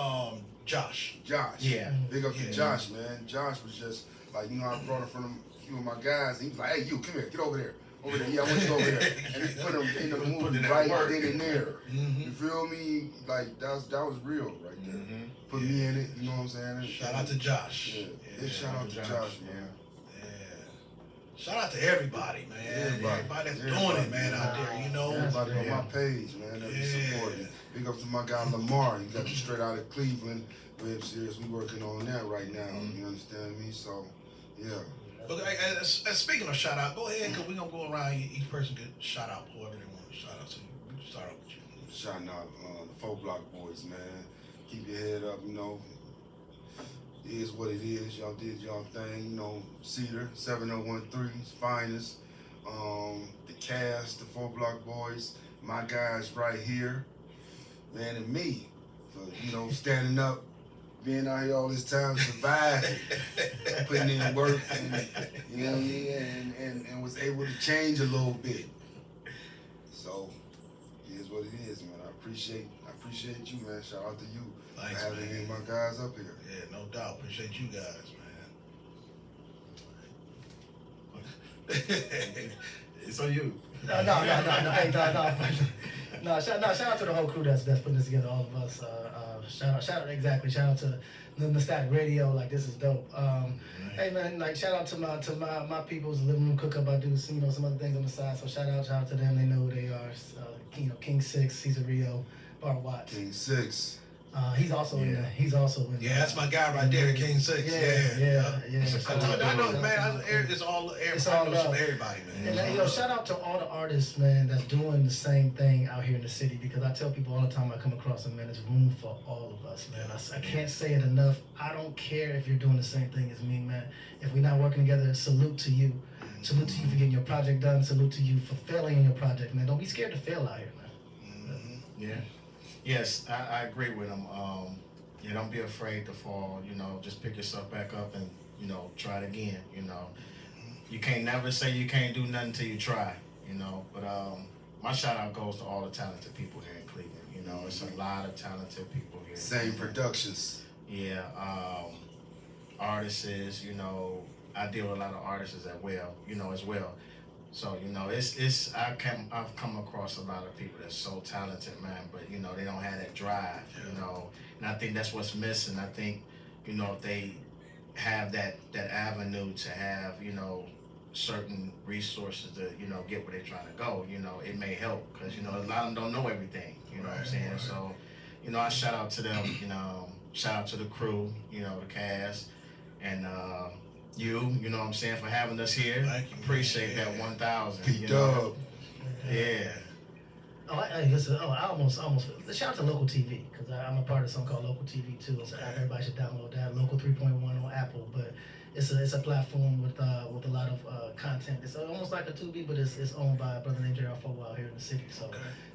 Josh. Josh. Yeah. Big up Yeah. to Josh, man. Josh was just like, I brought him from a few of my guys. And he was like, hey, you, come here, get over there. Over there, yeah, I want you over there. And he put him in the movie in that right work. then and there. Mm-hmm. You feel me? Like that was real right there. Mm-hmm. Put me in it, you know what I'm saying? Shout out to Josh. Yeah, big shout out to Josh, man. Yeah. Shout out to everybody, man. Everybody that's doing it, man, out there, you know. Everybody on Yeah. my page, man, that be Yeah. supporting. Big up to my guy Lamar. He got the Straight Out of Cleveland web series. We working on that right now. You understand me? So, yeah. But speaking of shout out, go ahead, because we're going to go around. Each person get shout out whoever they want to shout out to. We can start off with you. Shouting out the 4 Block Boys, man. Keep your head up, you know. It is what it is. Y'all did y'all thing, you know. Cedar, 7013's finest. The cast, the 4 Block Boys, my guys right here, man, and me for, standing up, being out here all this time, surviving, putting in work, and you know what I mean, and was able to change a little bit. So it is what it is, man. I appreciate you, man. Shout out to you Thanks, for having man. any of my guys up here. Yeah, no doubt. Appreciate you guys, man. It's on you. No. Shout out to the whole crew that's putting this together. All of us. Shout out to the Static Radio. Like, this is dope. Hey man, like, shout out to my people's living room cook up. I do some other things on the side. So shout out to them. They know who they are. King 6, Cesar Rio, Bar Watts. King 6. He's also in. Yeah, that's my guy right there, King 6. Yeah. I know, man. It's all from everybody, man. And shout out to all the artists, man, that's doing the same thing out here in the city. Because I tell people all the time I come across them, man, there's room for all of us, man. I can't say it enough. I don't care if you're doing the same thing as me, man. If we're not working together, salute to you. Salute to you for getting your project done. Salute to you for failing in your project, man. Don't be scared to fail out here, man. Yeah. Yes, I agree with him. Don't be afraid to fall. Just pick yourself back up and try it again. You can't never say you can't do nothing till you try. But my shout out goes to all the talented people here in Cleveland. It's a lot of talented people here. Same productions. Yeah, artists. I deal with a lot of artists as well. So I've come across a lot of people that's so talented, man, but they don't have that drive, and I think that's what's missing. I think if they have that avenue to have certain resources to get where they're trying to go, it may help, because a lot of them don't know everything. What I'm saying? Right. So I shout out to them. Shout out to the crew, the cast, and you know what I'm saying, for having us here. Thank you, appreciate man. that 1,000. P-Dub. Yeah. Listen. I almost. Shout out to Local TV, because I'm a part of something called Local TV too. So everybody should download that. Local 3.1 on Apple, but it's a platform with a lot of content. It's almost like a Tubi, but it's owned by a brother named J.R. Fogle out here in the city. So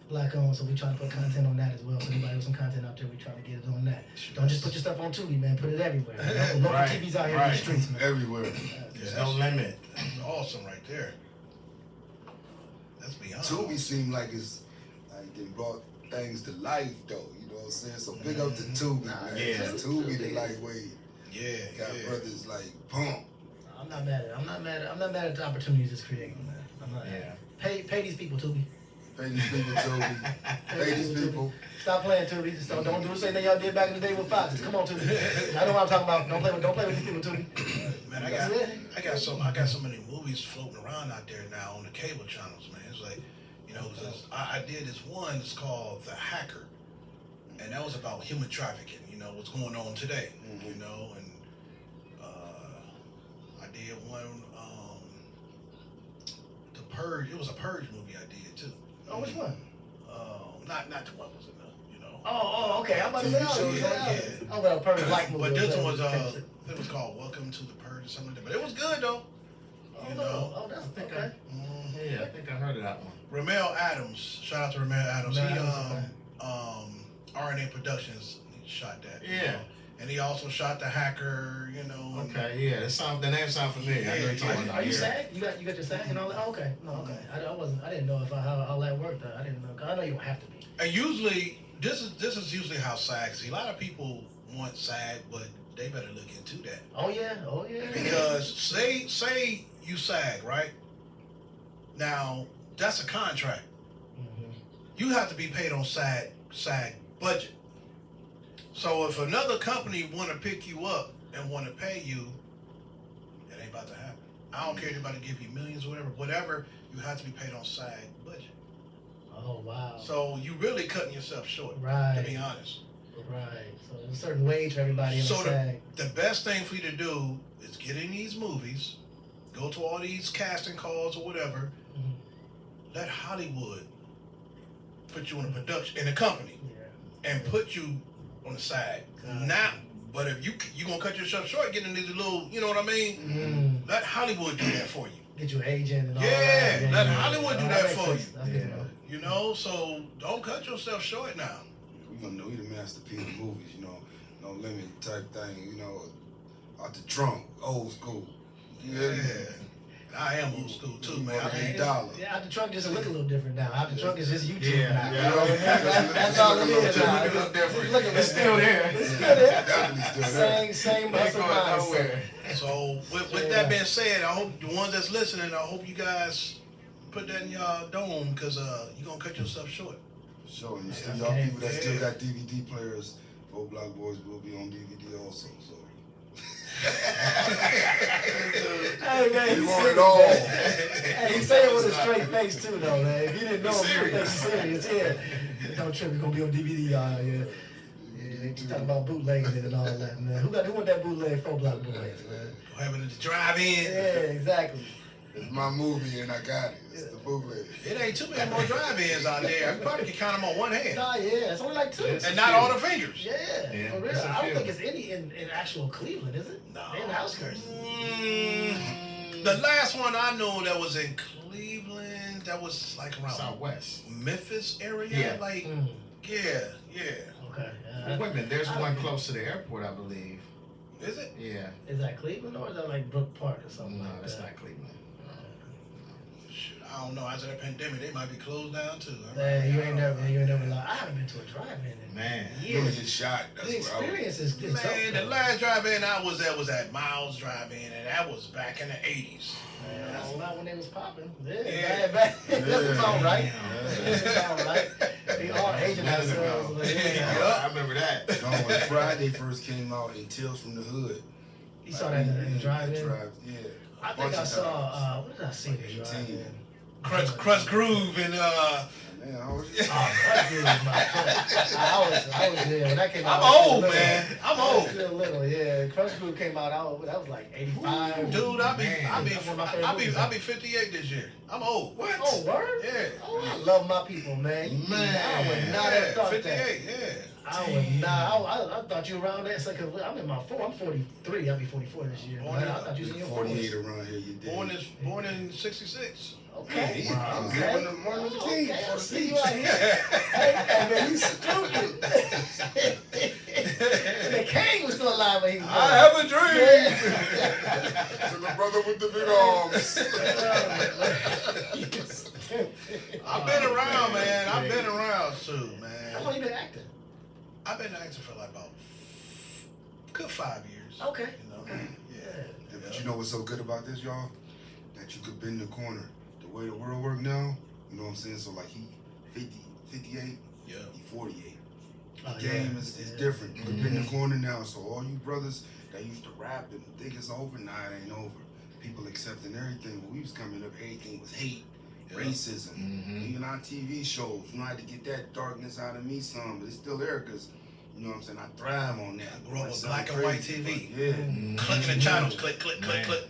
Black owned. So we trying to put content on that as well. So anybody with some content out there, we trying to get it on that. Don't just put your stuff on Tubi, man. Put it everywhere. Local TV's out here in the streets, man. Everywhere. There's no limit. That's awesome right there. That's beyond. Tubi seem like it's like they brought things to life, though. You know what I'm saying? So big up to Tubi, man. Yeah. Tubi the lightweight. Got Yeah. brothers like Pump. I'm not mad at the opportunities it's creating, man. I'm not. Yeah. Pay these people, Tubi. Pay these people, Tubi. Pay these people. Stop playing, Tubi. Just don't do the same thing y'all did back in the day with Fox. Come on, Tubi. I know what I'm talking about. Don't play with these people, Tubi. Man, I got so many movies floating around out there now on the cable channels, man. It's like, I did this one. It's called The Hacker, and that was about human trafficking. What's going on today. And I did one. Purge. It was a Purge movie I did too. Oh, which one? Not the one was in the, you know. Oh, okay. I'm about to say, Yeah. oh, well, Purge like movie. But this one was it was called Welcome to the Purge or something like that. But it was good though. You know. Oh, that's okay. Yeah, I think I heard of that one. Ramel Adams. Shout out to Ramel Adams. Ramel He Adams, RNA Productions. He shot that. you Yeah. know. And he also shot The Hacker. You know. and- Okay, yeah, the name sounds familiar. I know you're talking about Are you here. SAG? You got your SAG and all that? Oh, okay. No, okay. I didn't know how all that worked. I didn't know. 'Cause I know you don't have to be. And usually, this is usually how SAG. See, a lot of people want SAG, but they better look into that. Oh yeah. Because say you SAG, right? Now that's a contract. Mhm. You have to be paid on SAG budget. So if another company want to pick you up and want to pay you, it ain't about to happen. I don't care if anybody give you millions or whatever. You have to be paid on SAG budget. Oh wow. So you really cutting yourself short, Right. to be honest. Right. So there's a certain wage for everybody in So the SAG. the best thing for you to do is get in these movies, go to all these casting calls or whatever. Mhm. Let Hollywood put you in a production in a company Yeah. and put you on the side. Gotcha. Now, but if you gonna cut yourself short getting these little, you know what I mean? Let Hollywood do that for you. Get you an agent and all Yeah, that. let Hollywood do that makes for sense. you. That's good to know. You know, so don't cut yourself short now. We gonna know we the masterpiece of movies, you know, no limit type thing, you know, out the trunk, old school. Yeah. I am old school too, man. I mean, $8. Yeah, out the trunk just look a little different now. Out the trunk is just YouTube Yeah, now. yeah. You know what I mean? That's all it is now. Look a little different. Look at It's still there. It's still there. Definitely still there. Same Ain't muscle going mindset. nowhere. so with that being said, I hope the ones that's listening, I hope you guys put that in y'all dome because you're gonna cut yourself short. Sure, and Yeah. y'all people that Yeah. still got DVD players, Four Block Boys will be on DVD also, so. Hey man, We he's want serious, it all. man. Hey, he say it with a straight face too, though, man. If you didn't know him, you would think he's serious. Yeah, don't trip. It's gonna be on DVD, y'all. Yeah. Yeah, they talking about bootlegging it and all that, man. Who want that bootleg 4 Block Boys, man? Having to drive in. Yeah, exactly. It's my movie and I got it. It's the bootleg. It ain't too many more drive-ins out there. You probably can count them on one hand. Nah, yeah, it's only like 2. Yes. And not all the fingers. Yeah, Yeah, for real. it's a I don't few. think it's any in actual Cleveland, is it? No. They're in the outskirts. The last one I know that was in Cleveland, that was like around Southwest. Memphis area. Yeah. Like, Mm, yeah. okay. Wait a minute, there's one close to the airport, I believe. Is it? Yeah. Is that Cleveland or is that like Brook Park or something No, like that's that? not Cleveland. Shoot, I don't know. After that pandemic, they might be closed down too. Man, you ain't never lied. I haven't been to a drive-in in Man. You gonna years. get shot. That's The what I would. experience is dope, Man, the though. last drive-in I was at Miles Drive-In, and that was back in the 80s. Man, that's not when they was popping. Yeah, Yeah. back. That's about right. Yeah. That's about right. They all aging Years themselves. ago. But yeah. Yeah. I remember that. No, when Friday first came out and Tales from the Hood. You saw that in the drive-in? Yeah. I think Bunch I of saw. times. What did I see in the 18. drive-in? Crust Groove and Man, I was Oh, Crust Groove was my favorite. I was there when that came out. I'm I was still old, little. man. I'm I was old. still little, yeah. Crust Groove came out. That was like 85. Dude, I'll Man. be That's one of my favorite movies. 58 this year. I'm old. What? Oh, word? Yeah. Oh, I love my people, man. I would not have thought 58, that. yeah. I would not. I thought you around there. So, cause I'm in my I'm 43. I'll be 44 this year. Born Man, in- I thought you was in your 48 40s. around here. You did. Born in 66. Okay. Yeah, I was Okay. there when the Martin Luther King Okay, I first see you speech. out here. Hey, man, you stupid. The king was still alive when he was I have a dream. To the brother with the big arms. I've been around, man. I've been around too, How long man. you been acting? I've been acting for like about good 5 years. Okay. You know? Yeah. Yeah, but you know what's so good about this, y'all? That you could bend the corner. The way the world work now, you know what I'm saying? So like he 50, 58, Yeah. he 48. Oh, The game is different. You can bend Mhm. the corner now. So all you brothers that used to rap and think it's over, nah, it ain't over. People accepting everything. When we was coming up, everything was hate, Yeah. racism. Mm-hmm. Even on TV shows, you know, I had to get that darkness out of me some, but it's still there because, you know what I'm saying, I thrive on that. I grew up That with sound black and white crazy, TV. but yeah. Clicking the channels, click, click, click, Man. click.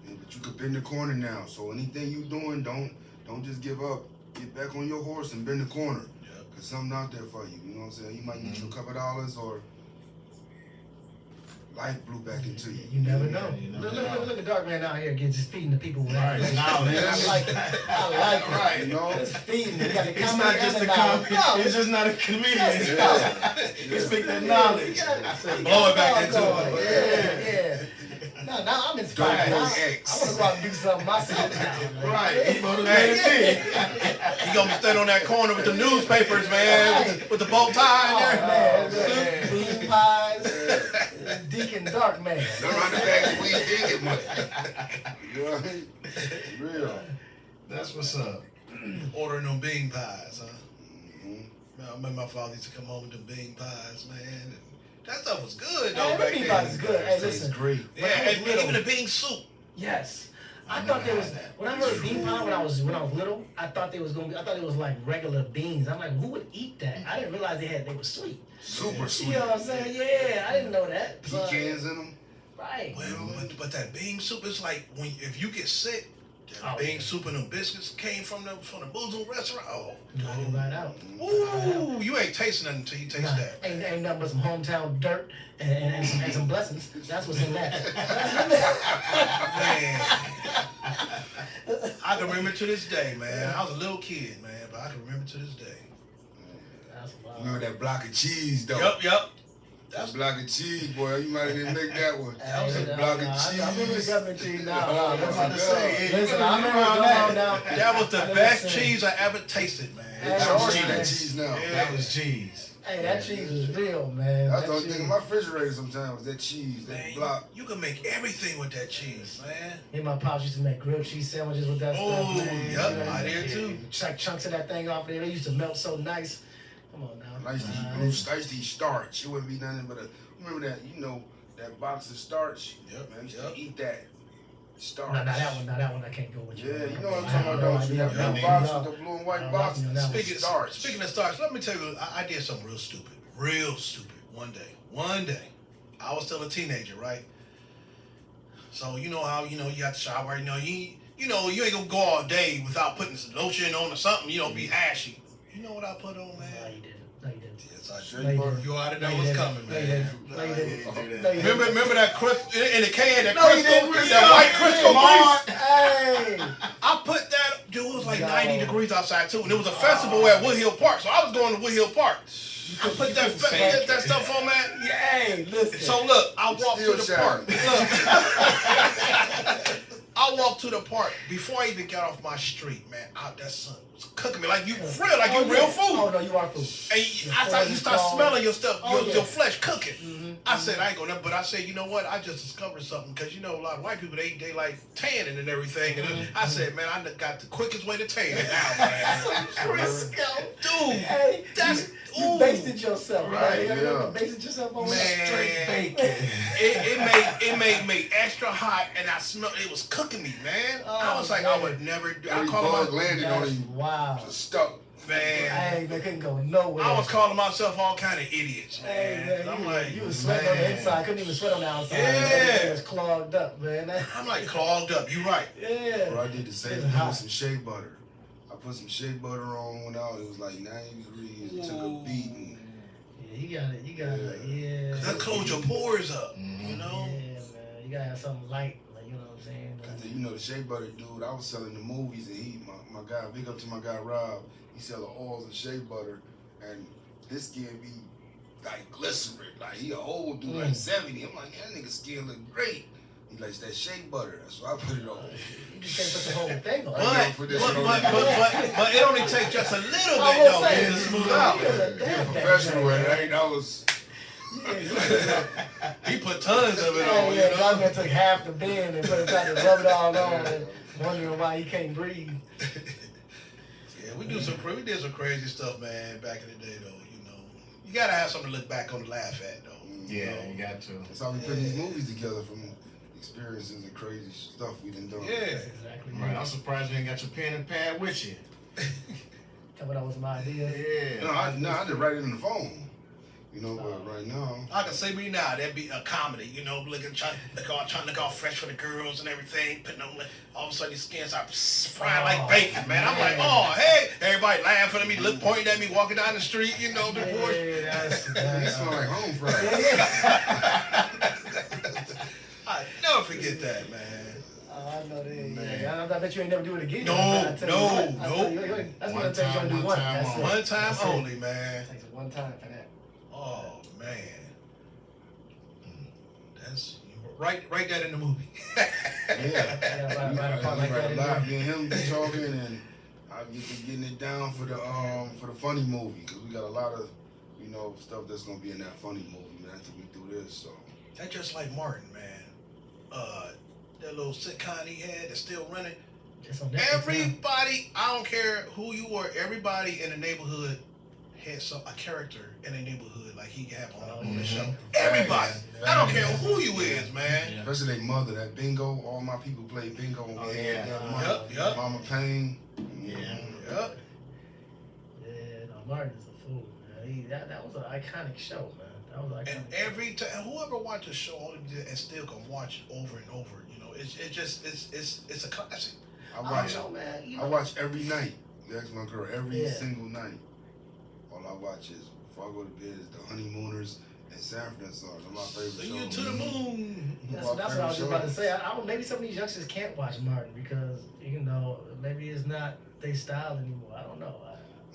Yeah, but you could bend the corner now. So anything you doing, don't Don't just give up. Get back on your horse and bend the corner. Yep. Cause something out there for you. You know what I'm saying? You might need you a couple dollars or life blew back into you. You never know. you never Look at Darkman out here just feeding the people with Right. information. Knowledge. I like it. I like it. Right. You know? Just feeding. You got the It's comedy not just and a the knowledge. comedy. No, It's just not a comedian. Yeah. He speak that knowledge. Blow it back into it. Yeah. Now I'm inspired. Don't I go X. want to go out and do something myself now. Right. He motivated me. You gonna be standing on that corner with the newspapers, man, with the bow tie in there. Oh, man. Bean pies. Deacon Darkman. Don't run the back we did get money. You know what I mean? Real. That's what's up. Ordering them bean pies, huh? Mhm. Man, I remember my father used to come home with them bean pies, man. That stuff was good, though, Hey, back the bean then. pies is good. Hey, listen. Great. Yeah, When I was and little- even the bean soup. Yes. I thought there was when I heard bean pie when I was little, I thought it was like regular beans. I'm like, who would eat that? I didn't realize they were sweet. Super You sweet. know what I'm saying? Yeah, I didn't know that. But- Pecans in them. right. But that bean soup is like if you get sick, that Oh, bean yeah. soup and them biscuits came from the Boozle restaurant. Oh, Knock it right out. ooh, you ain't tasting nothing until you taste Nah, that. ain't nothing but some hometown dirt and some blessings. That's what's in that. Man, I can remember to this day, man. I was a little kid, man, but I can remember to this day. That's wild. Remember that block of cheese though? Yep. That block of cheese, boy. You might have didn't make that one. That was That block of cheese. I remember the government cheese now. Oh, That's my what to God. say. Listen, I remember going now. That was the Listen. best cheese I ever tasted, man. Hey, That George, was man. that cheese now. Yeah. That was cheese. Hey, that cheese is real, man. That's That the only cheese- thing in my refrigerator sometimes was that cheese, that Man, block. you can make everything with that cheese, man. Me and my pops used to make grilled cheese sandwiches with that Oh, stuff, man. yep, I did too. Chuck chunks of that thing off there. They used to melt so nice. Come on now. I used to eat I used to eat starch. It wouldn't be nothing but remember that, that box of starch? Yep, Man, I used yep. to eat that starch. No, not that one. I can't go with you. Yeah, you know what I'm I talking don't about, know. don't you? That Yeah, blue yeah, box no. with the blue and I white don't box. like that one. Speaking of starch, let me tell you, I did something real stupid. One day. I was still a teenager, right? So you know how, you got to shower, you ain't gonna go all day without putting some lotion on or something, be ashy. You know what I put on, No, man? you didn't. No, you didn't. Yes, I Shea did. No, you butter. didn't. You already No, know you what's didn't. coming, No, you man. didn't. No, you didn't. No, you didn't. Remember that in the can, that No, you Crisco, didn't. that white Crisco grease? Hey! I put that, dude, it was like No. 90 degrees outside too, and it was a festival at Woodhill Park, so I was going to Woodhill Park. I put that stuff on, man. Hey, listen. So look, I walked to Still the park. shining. Look, I walked to the park before I even got off my street, man. That sun was cooking me like you real food. Oh no, you are food. And I thought you start smelling your stuff, Oh, your yeah. flesh cooking. Mhm, I said I ain't gonna, but I said, you know what? I just discovered something because a lot of white people they like tanning and everything. And I said, man, I got the quickest way to tan now, man. Crisco. Dude, Hey, that's you basted yourself, Right, right? yeah. You basted yourself on Man. straight Bacon. it made me extra hot, and I smelled it was cooking me, man. I was like, I man. would never do. I Every call bug my landed on That's you. wow. Just stuck. man. Hey, they couldn't go nowhere. I was calling myself all kind of idiots, Hey, man. man, I'm you, like, you was sweating on the man. inside. Couldn't even sweat on the outside. Yeah. Everything was clogged up, man. I'm like clogged up. You right. Yeah. Bro, I did the same It's thing hot. with some shea butter. I put some shea butter on when it was like 90 degrees. It took a Ooh. beating. Yeah, you got it. You got it. Yeah. That close your pores up. You know. Yeah, man. You gotta have something light. Like, you know what I'm saying? Cause the shea butter dude, I was selling the movies and my guy, big up to my guy Rob, he sell the oils and shea butter, and this skin be like glycerin, like he a old dude, like 70. I'm like, that nigga skin look great. He likes that shea butter, that's why I put it on. You just can't put the whole thing on. But it only takes just a little I bit will though say, to smooth out. you're a You're a damn professional bad at man. it, I was. He put tons of it Yeah, on. yeah, You God know. man took half the bin and put it trying to rub it all on and wondering why he can't breathe. Yeah, we did some crazy stuff, man, back in the day though. You gotta have something to look back on and laugh at though. Yeah, you got to. That's how we put these movies together from experiences and crazy stuff we done done. Yeah. That's exactly Right, I'm surprised you ain't got your pen and pad with you. Coming up with some ideas. Yeah. No, I just write it in the phone. You know, but right now, I can say me now, that'd be a comedy, you know, trying to look all fresh for the girls and everything, putting on, all of a sudden your skin starts frying like bacon, man. I'm like, oh, hey, everybody laughing at me, pointing at me, walking down the street, you know, the boys. you smell like home fries. I never forget that, man. I know that. Yeah. I bet you ain't never do it again. No. That's one of the things you only do once. That's it. One time only, man. It takes one time for that. Oh man, that's write that in the movie. Yeah, right. Live, me and him be talking, and I get to getting it down for the funny movie, because we got a lot of stuff that's gonna be in that funny movie, man. After we do this, so That's just like Martin, man. That little sitcom he had that's still running. Everybody, I don't care who you were, everybody in the neighborhood had a character in the neighborhood like he have on the show. Everybody. I don't care who you is, man. Yeah. Especially their mother, that bingo. All my people play bingo. Oh, yeah. Yep. Mama Payne. Yeah. Yep. Yeah, no, Martin is a fool, man. That was an iconic show, man. That was iconic. And every time, whoever watched the show and still can watch it over and over, it's a classic. I watch every night. That's my girl. Every single night. All I watch is, before I go to bed, is the Honeymooners and Sanford Sons. They're my favorite shows. See you to the moon. That's what I was just about to say. I don't. Maybe some of these youngsters can't watch Martin because maybe it's not their style anymore. I don't know.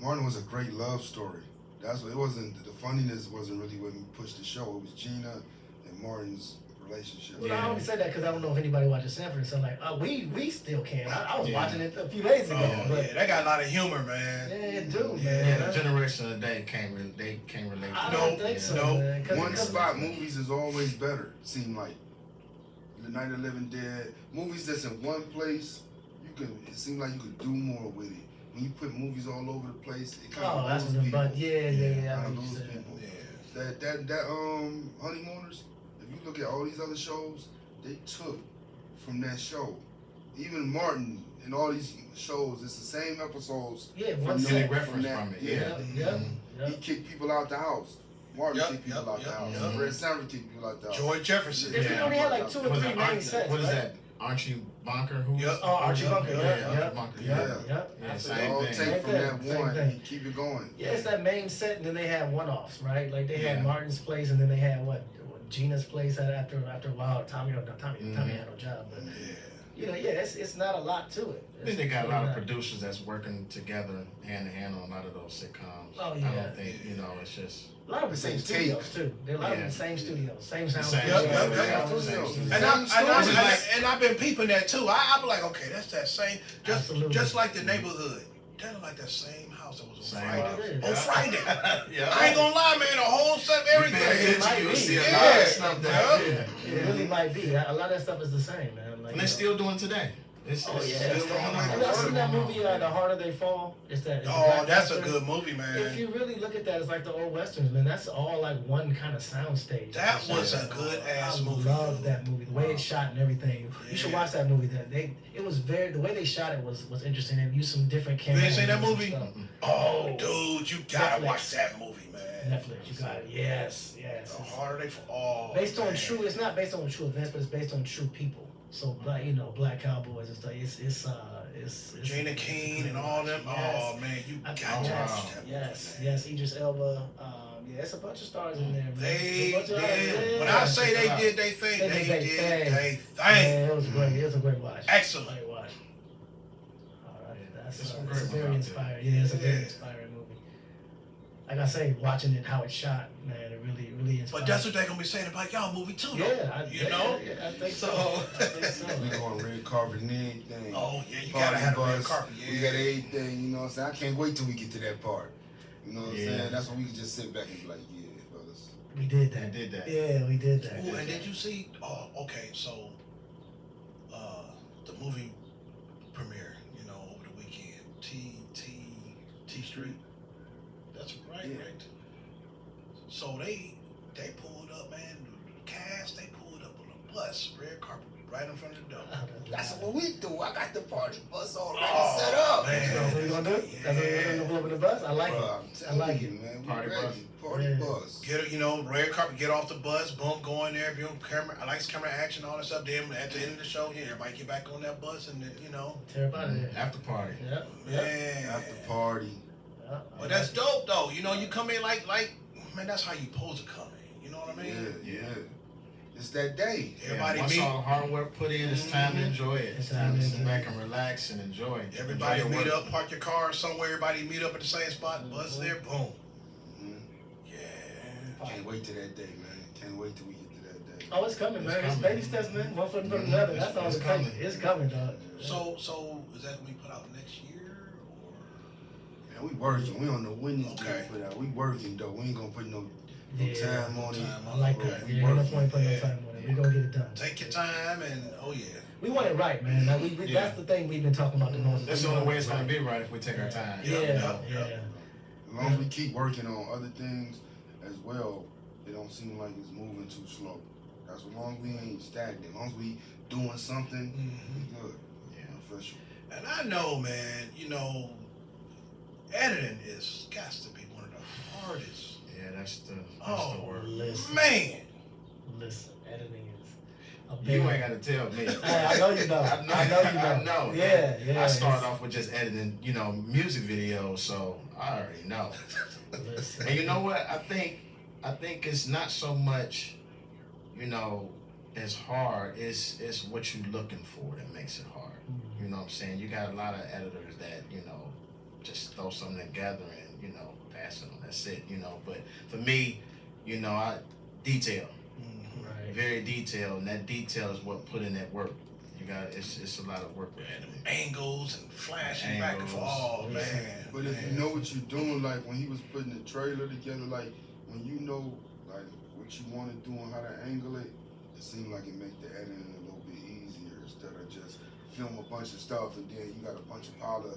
Martin was a great love story. That's what it wasn't. The funniness wasn't really what pushed the show. It was Gina and Martin's relationship. Well, I only say that because I don't know if anybody watches Sanford. So we still can. I was watching it a few days ago. But that got a lot of humor, man. Yeah, it do, man. Yeah, the generation of today can't relate. I don't think so. Man. One spot movies is always better. Seem like The Night of the Living Dead movies that's in one place. It seems like you could do more with it. When you put movies all over the place, it kind of that's loses what people. Yeah. Kind of loses people. Yeah. That Honeymooners. If you look at all these other shows, they took from that show. Even Martin and all these shows, it's the same episodes. Yeah, from one that, reference from that. from it. Yeah. He kicked people out the house. Martin kicked people out the house. Fred Sanford kicked people out the house. George Jefferson. They only had like 2 or 3 main sets. What is that? Archie Bunker? Archie Bunker. Yeah. They all take from that one and keep it going. Yeah, it's that main set, and then they have one-offs, right? Like they had Martin's place, and then they had Gina's place after a while. Tommy had no job, but it's not a lot to it. I think they got a lot of producers that's working together hand in hand on a lot of those sitcoms. Oh yeah. I don't think it's just. A lot of the same studios too. They're a lot of the same studios, same sound. And I've been peeping that too. I be like, okay, that's that same, just like the neighborhood. That look like that same house that was on Friday. On Friday. I ain't gonna lie, man. A whole set of everything. You see a lot of stuff that. It really might be. A lot of that stuff is the same, man. And they're still doing today. I've seen that movie, The Harder They Fall. That's a good movie, man. If you really look at that, it's like the old westerns, man. That's all like one kind of sound stage. That was a good ass movie. I love that movie. The way it's shot and everything. You should watch that movie. It was the way they shot it was interesting. They used some different cameras. You ain't seen that movie? Oh, dude, you gotta watch that movie, man. Netflix, you got it. Yes. The Harder They Fall. Based on true. It's not based on true events, but it's based on true people. So black cowboys and stuff. It's Gina King and all them. Oh man, you got to watch that. Yes, Idris Elba. It's a bunch of stars in there. Man. They did. When I say they did they thing, they did they thing. Yeah, it was great. It was a great watch. Excellent. Great watch. All right, that's very inspiring. Yeah, it's a very inspiring movie. Like I say, watching it how it's shot, man, it really inspired. But that's what they're gonna be saying about y'all movie too, though. Yeah, I think so. We going red carpet and everything. Oh yeah, you gotta have a red carpet. Yeah. We got everything. You know what I'm saying? I can't wait till we get to that part. You know what I'm saying? That's when we can just sit back and be like, yeah, fellas. We did that. Yeah, we did that. Ooh, and did you see? Oh, okay. So, the movie premiere, over the weekend, T Street. That's right. So they pulled up, man. The cast, they pulled up on a bus, red carpet, right in front of the door. That's what we do. I got the party bus already set up. Man. That's what we gonna do? That's what we're gonna pull up in the bus? I like it. I like it, man. Party bus. party bus. Get red carpet, get off the bus, boom, go in there, be on camera, lights, camera, action, all that stuff. Then at the end of the show, everybody get back on that bus and tear up out of there. After party. Yep. Man. After party. But that's dope though. You come in like man, that's how you supposed to come in. You know what I mean? Yeah. It's that day. Everybody once meet. all the hard work put in, it's time to enjoy it. It's time to sit back and relax and enjoy it. Everybody enjoy meet up, park your car somewhere. Everybody meet up at the same spot. Bus there, boom. Yeah. Can't wait to that day, man. Can't wait till we get to that day. Oh, it's coming, man. It's baby steps, man. One foot in front of another. That's all it's coming. It's coming, dog. So is that gonna be put out next year or? Man, we working. We don't know when this Okay. gonna put out. We working though. We ain't gonna put no time on it. I like that. We Yeah, ain't no working. point putting no time on it. We gonna get it done. Take your time and We want it right, man. Like that's the thing we've been talking about the most. That's the only way it's gonna be right if we take our time. Yeah. As long as we keep working on other things as well, it don't seem like it's moving too slow. That's as long as we ain't stagnant. As long as we doing something, we good. Yeah, official. And I know, man, editing got to be one of the hardest. Yeah, that's the word. Listen, Man. editing is a You big. ain't gotta tell me. I know you know. I know you know. I know. Yeah. I started off with just editing, music videos, so I already know. Listen. And you know what? I think it's not so much, it's hard. It's what you're looking for that makes it hard. You know what I'm saying? You got a lot of editors that, just throw something together and, pass it on. That's it, But for me, I detail. Right. Very detailed, and that detail is what put in that work. It's a lot of work with And them editing. angles and flashing back and forth. Oh, man. But if you know what you're doing, like when he was putting the trailer together, like when you know like what you want to do and how to angle it, it seems like it makes the editing a little bit easier instead of just film a bunch of stuff and then you got a bunch of pile of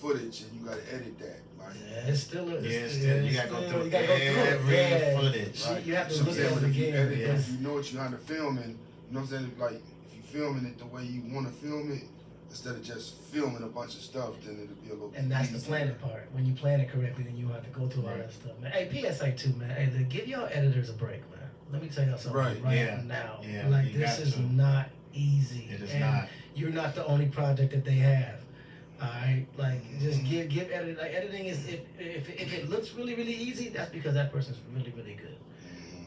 footage and you got to edit that. Like, It's still You gotta go through every every footage. right? You have to So look then at it if you again. edit, Yes. if you know what you're trying to film and you know what I'm saying, like if you filming it the way you want to film it instead of just filming a bunch of stuff, then it'll be a little. And that's the easier. planning part. When you plan it correctly, then you have to go through all that stuff, man. Hey, PSA too, man. Hey, give your editors a break, man. Let me tell y'all something Right. now. Yeah, Like you this got is to. not easy. It is and not. You're not the only project that they have. All right, like just give editing. Like editing is if it looks really easy, that's because that person's really good.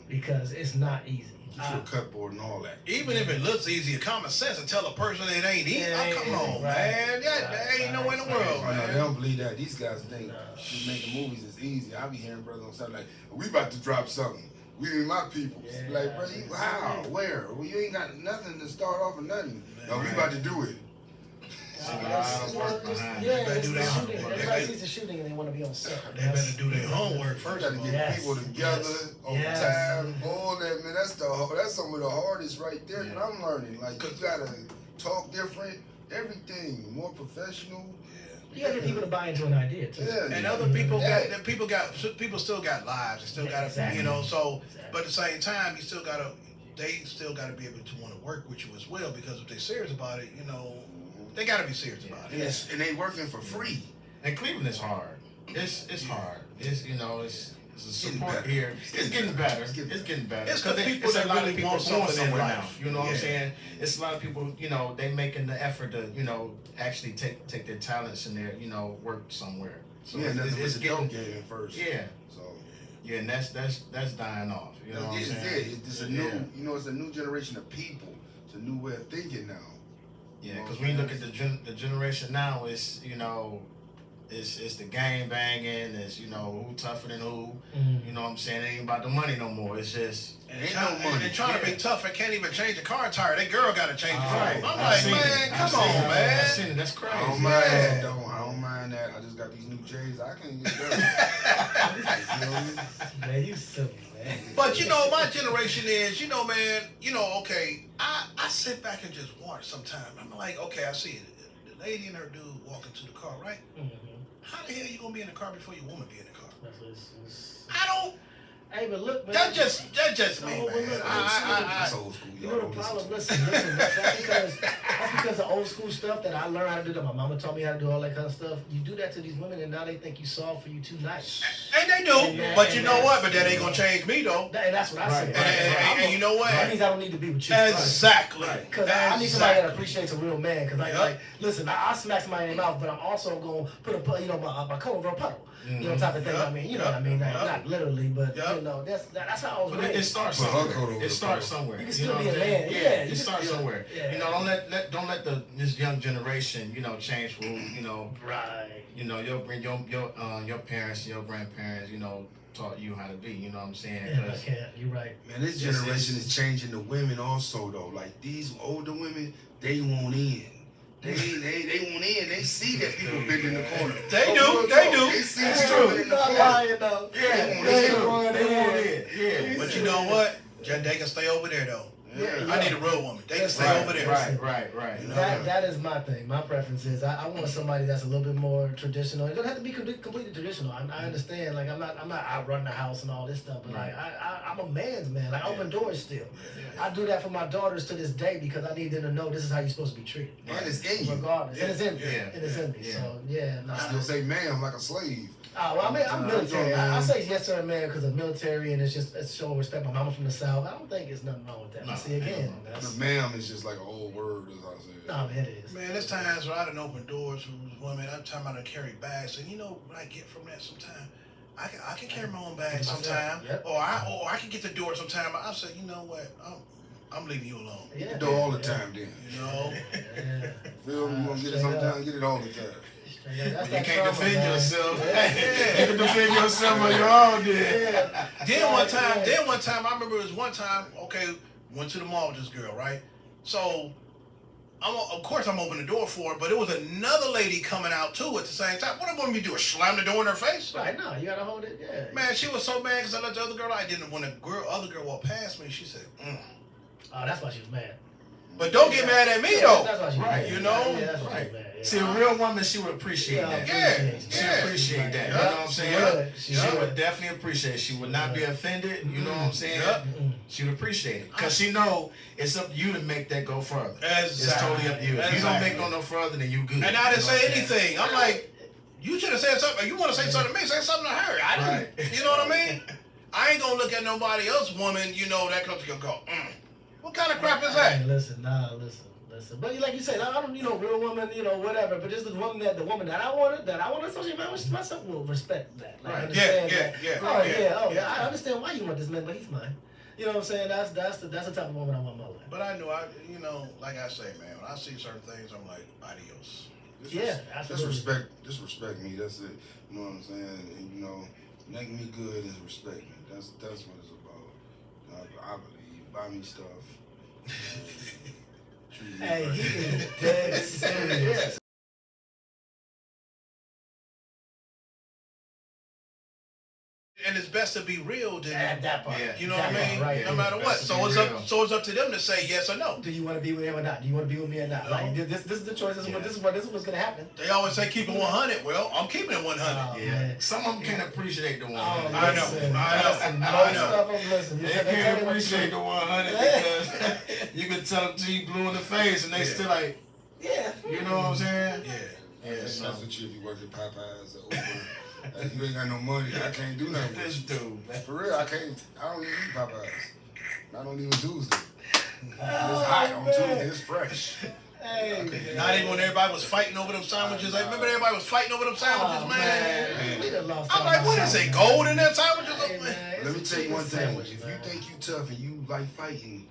Because it's not easy. Get you a cut board and all that. Even if it looks easy, common sense and tell a person it ain't easy. Yeah, Come on, right. man. There ain't no way in the world, Oh, no, they man. don't believe that. These guys think just making movies is easy. I be hearing brothers on Sunday like, we about to drop something. We be my people. Yeah. Like, bro, you how? Where? Well, you ain't got nothing to start off or nothing. No, we about to do it. Yeah, better it's do the that. shooting. Everybody sees the shooting and they want to be on set. They better do their homework You first got to of all. get Yes. people together over Yes. time. All that, man. That's some of the hardest right there that I'm learning. Like, you gotta talk different, everything more professional. You gotta get people to buy into an idea too. Yeah. And other people people still got lives. They still got to, Exactly. so, Exactly. but at the same time, they still got to be able to want to work with you as well, because if they're serious about it, they got to be serious about And, it. and they working for free. And Cleveland is hard. It's hard. It's it's a support better. here. It's getting better. It's getting It's getting better. It's 'cause people it's a that lot really of people want going something in somewhere life. now. You know what I'm Yeah. saying? It's a lot of people. They making the effort to actually take their talents and their work somewhere. So Yeah, that's it's the getting dope game first. yeah. So Yeah, and that's dying off. You know what I'm it's saying? It's a new, it's a new generation of people. It's a new way of thinking now. Yeah, because when you look at the generation now, it's it's the gang banging, it's who tougher than who. You know what I'm saying? It ain't about the money no more. It's just And Ain't trying, no money. and trying to be tough and can't even change a car tire. That girl got to change it for Right. him. I'm I've like, seen man, it. come I've seen on, it. I've man. seen it. That's crazy. I don't mind that though. I don't mind that. I just got these new J's. I can't get dirty. You know what I mean? Man, you silly, man. But my generation is, man, okay, I sit back and just watch sometimes. I'm like, okay, I see it. The lady and her dude walking to the car, right? Mm-hmm. How the hell you gonna be in the car before your woman be in the car? That's what it's I don't. Hey, but look, man. That's just me, No, but man. look, That's old school. You Y'all know don't the problem? listen to Listen. That's because of old school stuff that I learned how to do. That my mama taught me how to do all that kind of stuff. You do that to these women, and now they think you soft for you too nice. And they do, but you know what? But that ain't gonna change me though. And that's what I say. And you know what? That means I don't need to be with you. Exactly. Because I need somebody that appreciates a real man. Because like, listen, I smack somebody in the mouth, but I'm also gonna put my coat over a puddle. You know, type of thing. I mean, you know what I mean? Not literally, but you know, that's how I was raised. It starts somewhere. It starts somewhere. You can still be a man. Yeah, it starts somewhere. Yeah. You know, don't let this young generation, you know, change who, you know. Right. You know, your parents, your grandparents, you know, taught you how to be. You know what I'm saying? Yeah, you're right. Man, this generation is changing the women also though. Like these older women, they want in. They want in. They see that people been in the corner. They do. They see people in the corner. Though. Yeah, They want it. Yeah. But you know what? They can stay over there though. Yeah. I need a real woman. They can stay over there. Right. You know? That is my thing. My preference is I want somebody that's a little bit more traditional. It doesn't have to be completely traditional. I understand. Like I'm not out running the house and all this stuff. But like I'm a man's man. Like I open doors still. Yeah. I do that for my daughters to this day because I need them to know this is how you're supposed to be treated. And it's in you. Regardless. And it's in me. Yeah. And it's in me. Yeah. So yeah. Nah. I still say ma'am like a slave. Oh, well, I mean, I'm military. man. I say yes sir, man, because of military and it's showing respect. My mama from the South. I don't think there's nothing wrong with that. No, See again. The ma'am is just like an old word, as I said. No, man, it is. Man, there's times where I done open doors for women. I'm talking about I carry bags, and you know what I get from that sometimes? I can carry my own bag sometime, Yep. or I can get the door sometime. I say, you know what? I'm leaving you alone. Yeah, You do all the time then. You know? Yeah. Feel me? You gonna get it sometime, get it all the time. That's You that can't trauma, defend man. yourself. Yeah. You can defend yourself on your own, then. Yeah. Then one time, I remember it was one time, okay, went to the mall with this girl, right? So, of course I'm opening the door for her, but it was another lady coming out too at the same time. What am I going to be doing? Slam the door in her face? Right, no, you gotta hold it, yeah. Man, she was so mad because I let the other girl, I didn't. When the other girl walked past me, she said, Oh, that's why she was mad. But don't get mad at me, though. That's why she was Right, mad. you know? Yeah, that's why she Right. was mad. Yeah. See, a real woman, she would appreciate that. She Yeah. appreciate that. You Yeah. know what I'm saying? She She would. would definitely appreciate it. She would not be offended. You know what I'm saying? Yeah. She would appreciate it. Because she know it's up to you to make that go further. It's Exactly. totally up to you. If you don't make no further, then you good. And I didn't You know say what I'm saying? anything. I'm like, you should have said something. You want to say something to me, say something to her. I didn't. Right. You know what I mean? I ain't going to look at nobody else woman, you know, that comes to go, what kind of crap is that? Hey, listen. But like you said, I don't, real woman, whatever. But just the woman that I want to associate myself will respect that. Like, Right. understand Yeah. that. Yeah. I understand why you want this man, but he's mine. You know what I'm saying? That's the type of woman I want in my life. But I knew, like I say, man, when I see certain things, I'm like, adios. Absolutely. Just respect me. That's it. You know what I'm saying? And make me good and respect me. That's what it's about. I believe. Buy me stuff. Treat me Hey, right. he is dead serious. And it's best to be real than At that part. Yeah. you know what I mean? Right. No matter what. Best to So be it's real. up to them to say yes or no. Do you want to be with him or not? Do you want to be with me or not? No. Like this is the choice. This is what's gonna happen. They always say keep it 100. Well, I'm keeping it 100. Oh, Yeah. man. Some of them can't appreciate the 100. I know. Listen, I know. listen, I most know. stuff I'm listening. They can't appreciate the 100 because you can tell them to you blue in the face and they still like, Yeah. you know what I'm saying? Yeah. Yeah, That's so what you if you work at Popeyes or Uber. You ain't got no money. I can't do nothing with this you. dude, man. For real, I don't even eat Popeyes. Not on even Tuesday. It's hot on Tuesday. It's fresh. Hey, Not even when everybody was fighting over them sandwiches. I remember everybody was fighting over them sandwiches, Oh, man. We done lost I'm all like, our what is it? sandwiches. Gold in that sandwiches? Hey, man, Let me it's tell you a one chicken thing. sandwich, If man. you think you tough and you like fighting,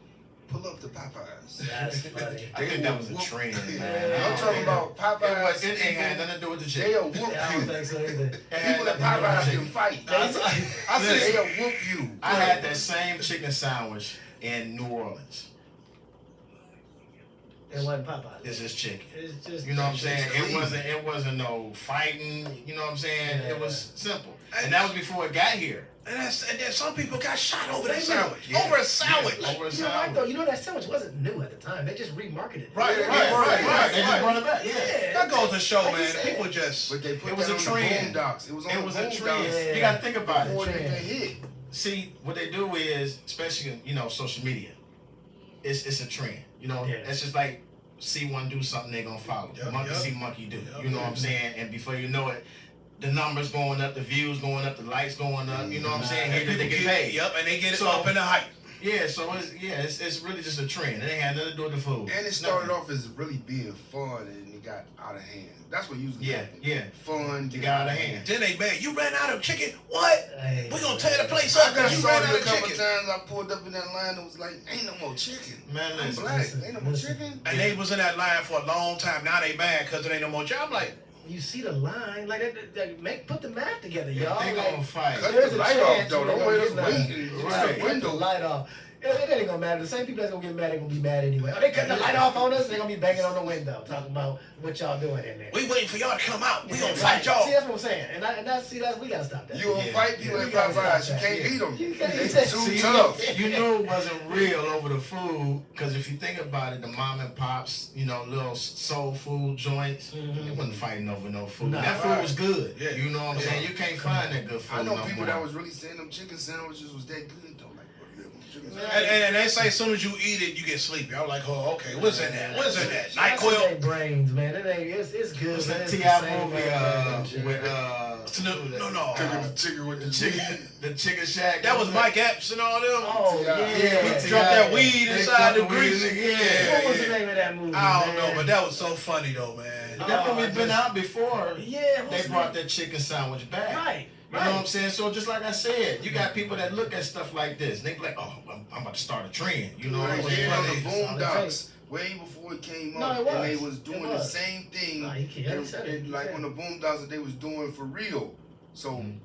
pull up to Popeyes. That's funny. I think that was a trend, man. Yeah. I'm talking about Popeyes. It ain't had nothing to do with the chick. They'll whoop Yeah, I don't you. think so either. People at Popeyes can fight. I said Listen. they'll whoop you. I had that same chicken sandwich in New Orleans. It wasn't Popeye. It's just chicken. It's just You know what I'm saying? It's It wasn't no fighting. You know what I'm saying? Yeah. It was simple, and that was before it got here. And then some people got shot over that They sandwich. Yeah. Over a sandwich. Yeah. Over a You know what though? You know that sandwich wasn't new at the time. They just remarketed it. Right. They just brought it back. Yeah. That goes to show, Like you man. said. People just. But they put It was that a on trend. the boondocks. It was on It the was a boondocks trend. Yeah. You got to think about it. before they even hit. see what they do is, especially social media. It's a trend. It's just like see one do something, they gonna follow. Monkey see monkey do. You know what I'm saying? And before you know it, the numbers going up, the views going up, the likes going up. You know what I'm saying? And They get paid. Yep, and they get it up in the hype. Yeah, so it's really just a trend. It ain't had nothing to do with the food. And it started off as really being fun, and it got out of hand. That's what usually happens. Yeah. Fun, It got out of hand. Then they mad. You ran out of chicken? What? Hey, We gonna tear the place I up got because you ran out salted a of couple chicken. times. I pulled up in that line and was like, ain't no more chicken. Man, I'm listen. black. listen, Ain't no more listen. chicken. And they was in that line for a long time. Now they mad because there ain't no more chicken. I'm like, you see the line, like put the math together, y'all. They gonna fight. Cut There's the a light chance off, though. they Don't gonna let us get wait. mad. It's Right, the cut the window. light off. It ain't gonna matter. The same people that's gonna get mad, they gonna be mad anyway. Oh, they cutting the light off on us, they gonna be banging on the window, talking about what y'all doing in there. we waiting for y'all to come out. We gonna Right. fight y'all. See, that's what I'm saying. And we gotta stop that. You gonna fight people at We gotta Popeyes. stop You can't that. beat them. You can't They beat that. too See, tough. you knew it wasn't real over the food, because if you think about it, the mom and pops, little soul food joints, they wasn't fighting over no food. Nah, that food was good. Yeah. You know what I'm saying? You can't find that good food. I know no people more. that was really saying them chicken sandwiches was that good though. Like, chicken Man. sandwiches. And they say as soon as you eat it, you get sleepy. I'm like, oh, okay, what's in that? What's in that? That's NyQuil? their brains, man. It's good. What's man. that It's the T.I. same movie man. with No. Cooking the chicken with the chicken. the chicken shack? That was Mike Epps and all them. Oh Yeah. yeah. He T.I. dropped that weed They inside the dropped the weed grease. in it, What was the Yeah. name of that movie? I don't man? know, but that was so funny though, man. That movie been out before. Yeah, They brought that chicken sandwich back. Right. You know what I'm saying? So just like I said, you got people that look at stuff like this. They be like, oh, I'm about to start a trend. You know what I'm Right, saying? on the That's all it Boondocks, way before it came No, up, it was. and they was It doing the was. same thing. Nah, he can't. He said it. He Like said on the Boondocks that they was doing for real. So Mhm.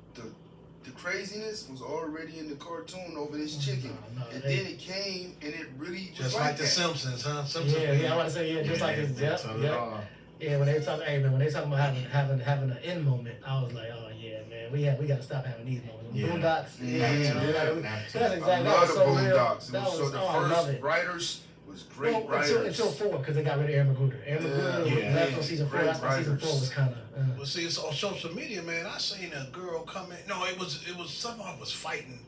the craziness was already in the cartoon over this chicken, No, and they- then it came and it really was Just like like the that. Simpsons, huh? Simpsons. Yeah, I want to say just like this. Tell it Yep. all. Yeah, when they talk, hey man, when they talking about having an end moment, I was like, oh yeah, man, we gotta stop having these moments. Yeah. Boondocks, Yeah, yeah, yeah. that's exactly. I That love was the so real. Boondocks. It That was so the I love first it. writers was great Well, writers. until 4, because they got rid of Aaron Magruder. Aaron Magruder Yeah. left on season 4. Great That's why season 4 writers. was kind of. Well, see, it's on social media, man. I seen a girl come in. No, it was someone was fighting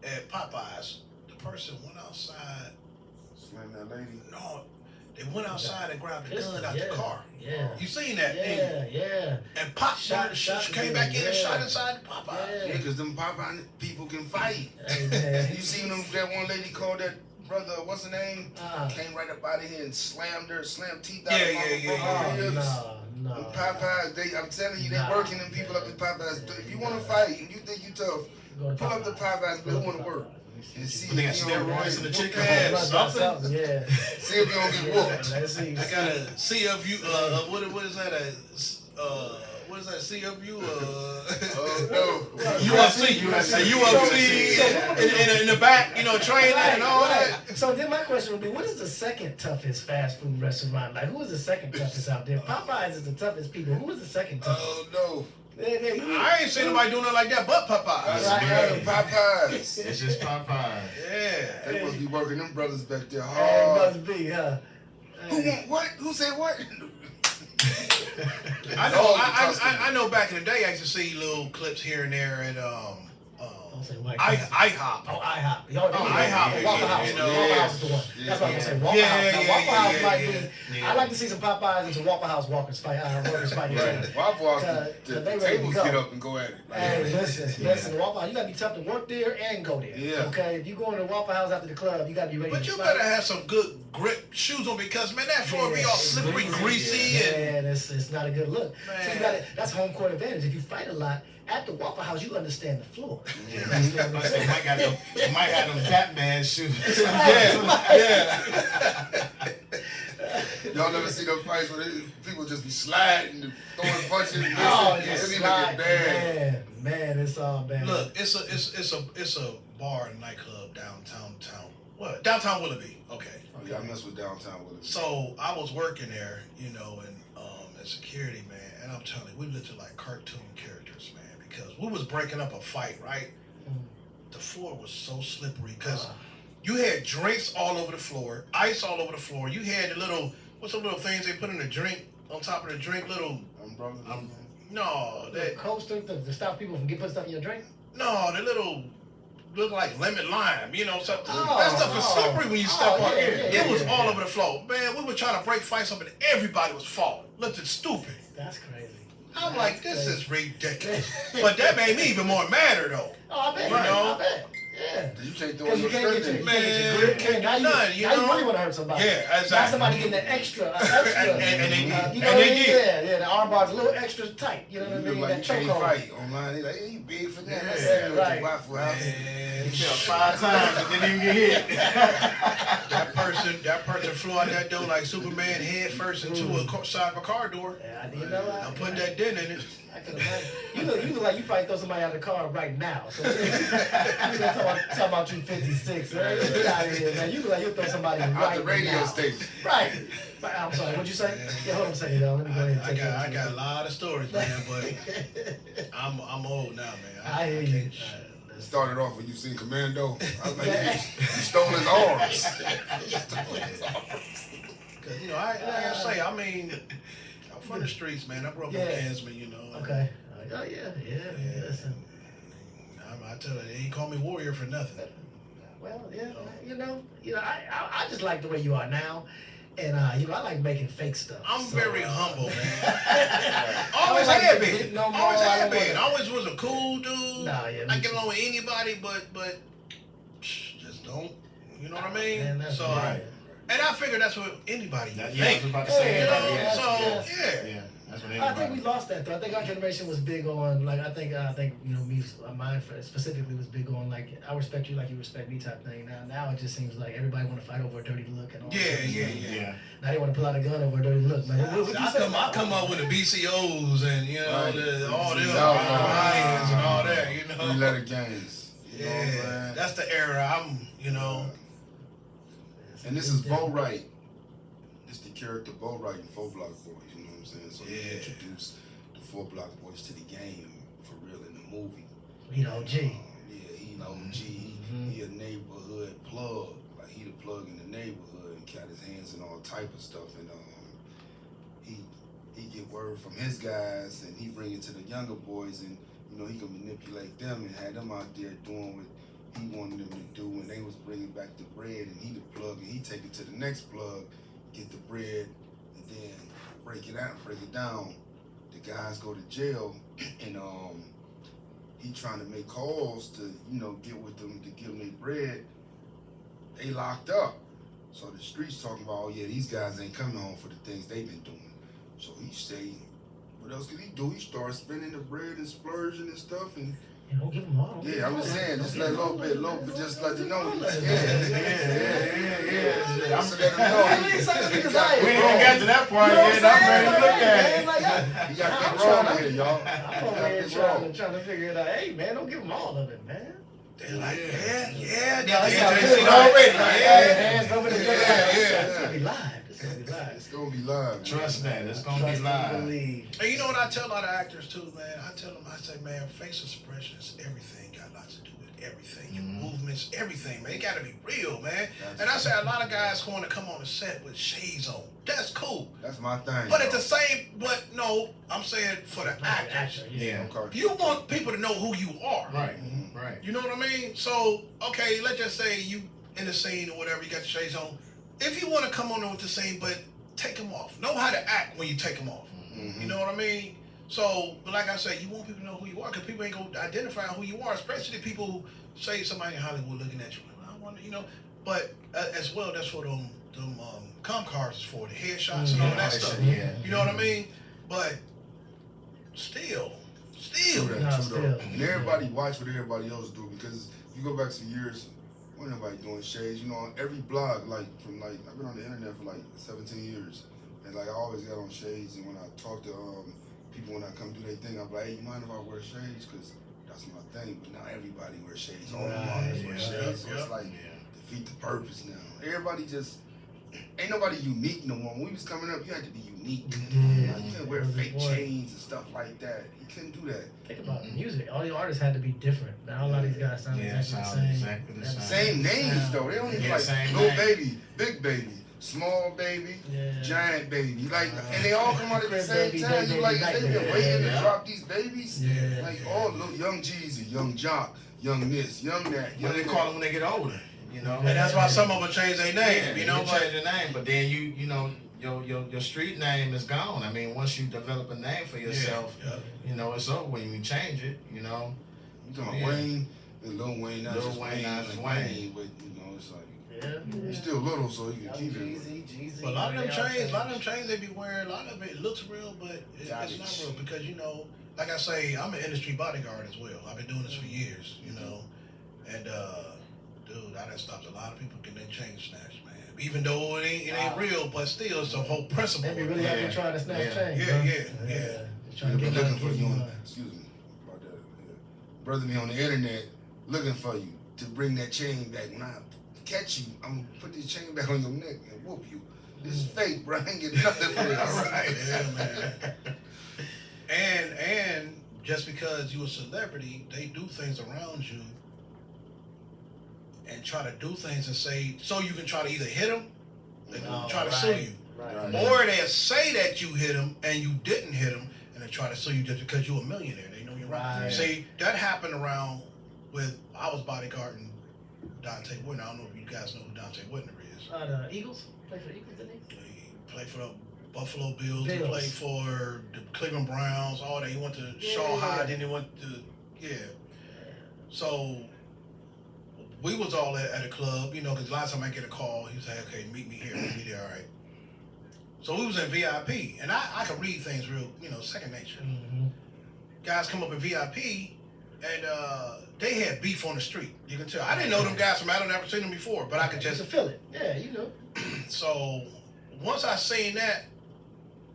at Popeyes. The person went outside. Slam that lady. No, they went outside and grabbed the gun out yeah, the car. Yeah. You seen that? Yeah, yeah. And Pop Shot she came the back dude, in and yeah. shot inside the Popeyes. Yeah, because them Popeye people can fight. Hey, man. You seen them? That one lady called that brother. What's her name? Uh, Came right up out of here and slammed teeth out Yeah, of yeah, her yeah, oh, ribs. no. Them Popeyes, I'm telling you, they Nah, working them people up at Popeyes. If you want to fight and you think you tough, Go to pull up the Popeyes, but who want to work? Popeyes. And see They got if you don't steroids get in the whooped chicken. ass. Yeah, something. Yeah. See if you don't get whooped. Let's see. I gotta see if you what is that what is that CFU Oh no. UFC in the back, training and all that. So then my question would be, what is the second toughest fast food restaurant? Like, who is the second toughest out there? Popeyes is the toughest people. Who is the second toughest? Oh no. I ain't seen nobody doing it like that but Popeyes. That's Popeyes. It's just Popeye. Yeah. They must be working them brothers back there Hey, hard. must be, huh? Who want what? Who said what? I know back in the day I used to see little clips here and there at Don't say white. IHOP. Oh, IHOP. IHOP, Waffle yeah, House. you know. Waffle House is the one. That's what I'm gonna say. Waffle Yeah, House. Now, yeah, Waffle House yeah, might yeah, be. yeah. I'd like to see some Popeyes and some Waffle House workers fight each other. Right. Waffle House, They the ready to tables go. get up and go at it. Hey, listen, Waffle House, you gotta be tough to work there and go there. Yeah. Okay, if you go into Waffle House after the club, you gotta be ready But to you fight. better have some good grip shoes on because man, that floor be all slippery, greasy, and Man, it's not a good look. So Man. you gotta, that's home court advantage. If you fight a lot at the Waffle House, you understand the floor. Yeah. Might have them Batman shoes. Y'all never see them fights where people just be sliding and throwing punches and Oh, missing? just It be slide, looking bad. man, it's all bad. look, it's a bar and nightclub downtown. Downtown Willoughby. Okay. Oh, yeah, I mess with downtown with it. So I was working there, and as security man, and I'm telling you, we looked like cartoon characters, man, because we was breaking up a fight, right? The floor was so slippery because you had drinks all over the floor, ice all over the floor. You had what's the little things they put in the drink on top of the drink? Umbrella. No, The coaster to stop people from putting stuff in your drink. no, the little look like lemon lime, you know, so Oh, that stuff is slippery when you step on yeah, it. yeah, It was yeah, all yeah. over the floor. Man, we were trying to break fights up and everybody was falling. Looked stupid. That's crazy. I'm like, this is ridiculous. But that made me even more madder though. Oh, I bet. You know? I bet. Yeah. You can't throw Because your you can't get strength your, in. you can't get your grip. Can't Now do nothing, you now know? you really want to hurt somebody. Yeah, Now exactly. somebody getting an extra. You know and what I they mean? did. Yeah, the arm bar's a little extra tight. You know what I You mean? look like That you can't chokehold. fight online. They like, hey, you big for that. Yeah, Let's see what right. you got for out there. Man, You fell 5 times and didn't even get hit. that person flew out that door like Superman head first into a side of a car door. Yeah, you know what? I'm putting that dent in it. I can imagine. You look like you probably throw somebody out of the car right now. So you talking about you 56. Man. Get out of here, man. You look like you'll throw somebody Out right the radio now. station. Right. I'm sorry. What'd you say? Yeah, hold on a second, though. Let me go ahead and I take got that. a lot of stories, man, but I'm old now, man. I hear you. It started off when you seen Commando. I was like, you stole his arms. Cause you know, like I say, I mean, I'm from the streets, man. I grew up in Yeah. Kansas, you know. Okay. Oh yeah. Listen. I tell you, they ain't call me warrior for nothing. Well, yeah. You know. I just like the way you are now, and I like making fake stuff. I'm so, very humble, man. Always like had to been. hit no more, Always I had don't been. wanna- Always was a cool dude. Nah, yeah. I me get too. along with anybody, but just don't. You know what I mean? Man, that's so, right. and I figure that's what anybody Yeah, I think. was about to say Yeah, that. you know, Yeah, so yes. yeah. yeah, that's what I think we everybody. lost that though. I think our generation was big on like I think me mine specifically was big on like I respect you like you respect me type thing. Now it just seems like everybody want to fight over a dirty look and all. Yeah, that. Yeah. Now they want to pull out a gun over a dirty look, man. What you say? I come up with the BCOs and you know Right. all the Yeah. Lions and all that. You know. 3-letter games. You know what I'm Yeah, saying? that's the era I'm. You know. And this is Bo Wright. It's the character Bo Wright in 4 Block Boys, you know what I'm saying? So Yeah. he introduced the 4 Block Boys to the game for real in the movie. You know, G. Yeah, he OG. He a neighborhood plug. Like he the plug in the neighborhood and got his hands in all type of stuff. And he get word from his guys and he bring it to the younger boys and you know he can manipulate them and have them out there doing what he wanted them to do when they was bringing back the bread and he the plug and he take it to the next plug, get the bread and then break it down. The guys go to jail and he trying to make calls to, you know, get with them to give them their bread. They locked up. So the streets talking about, oh yeah, these guys ain't coming home for the things they've been doing. So he say, what else could he do? He started spending the bread and splurging and stuff and You don't give them all. yeah, I'm just saying, just let a little bit, just let you know. Yeah. I'm so let him know. We ain't even got to that part yet. I'm ready to look at it. You got Big Ron here, y'all. I'm over here trying to figure it out. Hey man, don't give them all of it, man. They're like, yeah, No, it's they not seen good. it already. Hands over the Yeah. It's gonna be live. It's gonna be live. It's gonna be live. Trust that. It's gonna Trust be and live. believe. And you know what I tell a lot of actors too, man? I tell them, I say, man, facial expressions, everything got lots to do with everything. Your movements, everything, man. It gotta be real, man. And I say a lot of guys want to come on the set with shades on. That's cool. That's my thing. But at the same, but no, I'm saying for the actors. Yeah. Okay. You want people to know who you are. Right. Right. You know what I mean? So, okay, let's just say you in the scene or whatever, you got your shades on. If you want to come on with the scene, but take them off. Know how to act when you take them off. You know what I mean? So, but like I said, you want people to know who you are because people ain't going to identify who you are, especially people who say somebody in Hollywood looking at you. I wonder, you know. But as well, that's what them com cards is for, the headshots and all that stuff. Yeah. You know what I mean? But still. True that, No, true still. though. And everybody watch what everybody else do because if you go back some years, wasn't nobody doing shades. You know, on every blog, like I've been on the internet for like 17 years, and like I always got on shades. And when I talk to people when I come do their thing, I'm like, hey, you mind if I wear shades? Because that's my thing. But now everybody wears shades. All the models wear shades. So it's like defeat the purpose now. Everybody just ain't nobody unique no more. When we was coming up, you had to be unique. Like, you can't wear fake chains and stuff like that. You couldn't do that. Think about the music. All the artists had to be different. Now a lot of these guys sound exactly the same. Same names though. They don't even like Little Baby, Big Baby, Small Baby, Giant Baby. Like, and they all come out at the same time. You like, they been waiting to drop these babies. Like all little Young Jeezy, Young Jock, young this, young that. What Young they that. call them when they get older, you know. And that's why some of them change their name, Yeah, you know. you But change your name, but then you know your street name is gone. I mean, once you develop a name for yourself, yeah. you know it's over when you change it. You know, You talking about Yeah. Wayne and Lil Wayne, not Lil just Wayne, Wayne, not just like Wayne. but you know it's like Yeah. he's still little, so you can keep it. Jeezy. But a lot of them chains they be wearing, a lot of it looks real, but it's not real because, you know, like I say, I'm an industry bodyguard as well. I've been doing this for years, you know, and dude, I done stopped a lot of people getting their chain snatched, man. Even though it ain't real, but still, it's the whole principle. They be really out there trying to snatch chains. Yeah. They're trying to They'll be get looking for you on, money. excuse me about that. Yeah. Brother me on the internet looking for you to bring that chain back. When I catch you, I'm gonna put this chain back on your neck and whoop you. This is fake, bro. I ain't getting nothing for this. Right, yeah, man. And just because you a celebrity, they do things around you and try to do things and say, so you can try to either hit them, they can try to sue you. Right. Or they'll say that you hit them and you didn't hit them, and they try to sue you just because you're a millionaire. They know you're right. Right. See, that happened around with, I was bodyguarding Dante Whitner. I don't know if you guys know who Dante Whitner is. The Eagles? Play for the Eagles, didn't he? He played for the Buffalo Bills. He Bills. played for the Cleveland Browns, all that. He went to Shaw High, then he went to, So, we was all at a club, you know, because last time I get a call, he was like, okay, meet me here, meet me there, all right. So we was in VIP, and I could read things real, you know, second nature. Mm-hmm. Guys come up in VIP, and they had beef on the street. You can tell. I didn't know them guys from Adam, never seen them before, but I could just feel it. Yeah, you know. So once I seen that,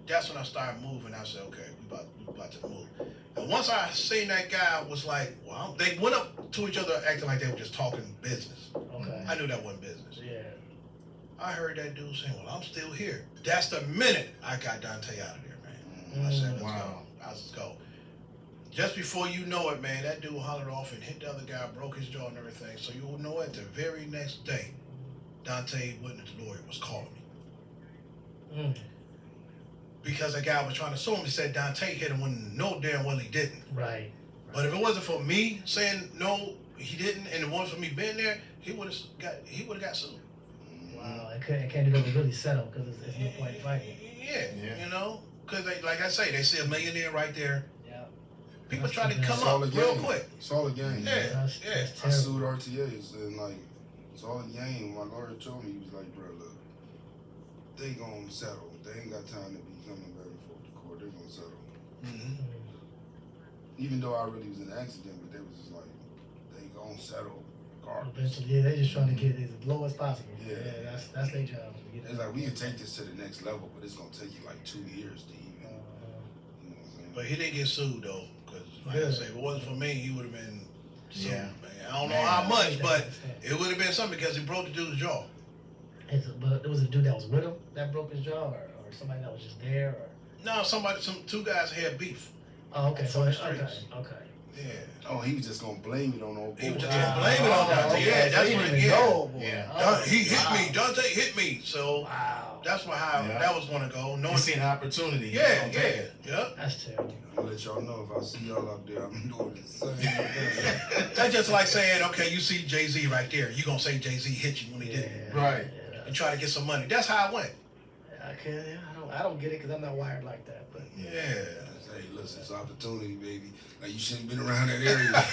that's when I started moving. I said, okay, we about to move. And once I seen that guy was like, well, they went up to each other acting like they were just talking business. Okay. I knew that wasn't business. Yeah. I heard that dude saying, well, I'm still here. That's the minute I got Dante out of there, man. I said, let's go. Let's go. Just before you know it, man, that dude hollered off and hit the other guy, broke his jaw and everything. So you will know it, the very next day, Dante Whitner's lawyer was calling me. Because that guy was trying to sue him. He said Dante hit him when no damn well he didn't. Right. But if it wasn't for me saying no, he didn't, and it wasn't for me being there, he would have got sued. Wow, it can't even really settle because it's no point in fighting. Yeah, you know, because like I say, they see a millionaire right there. Yeah. People try to come all up the real game. quick. It's all a game. Yeah, That's I sued RTAs and like it's all a game. My lawyer told me, he was like, bro, look, they gonna settle. They ain't got time to be coming back and forth to court. They're gonna settle. Mm-hmm. Even though I really was in an accident, but they was just like, they gonna settle. Eventually, yeah, they just trying to get it as low as possible. Yeah. That's their job. It's like we can take this to the next level, but it's gonna take you like 2 years to even. You know what I'm saying? But he didn't get sued though, because like I say, if it wasn't for me, he would have been sued. Yeah. Man. I don't know how much, but it would have been something because he broke the dude's jaw. But there was a dude that was with him that broke his jaw, or somebody that was just there, or. No, two guys had beef. Oh, okay. From the Okay. streets. Okay. Yeah. Oh, he was just gonna blame it on old boy. He was just gonna blame it on Dante. Yeah, that's what it is. Yeah. He hit me. Dante hit me. So Wow. that's how that was gonna go. No You one see an opportunity. Yeah. That's terrible. I'm gonna let y'all know if I see y'all out there, I'm doing the same thing. That's just like saying, okay, you see Jay-Z right there. You gonna say Jay-Z hit you when he didn't. Right. And try to get some money. That's how it went. I don't get it because I'm not wired like that. But Yeah. Hey, listen, it's opportunity, baby. Like you shouldn't have been around that area.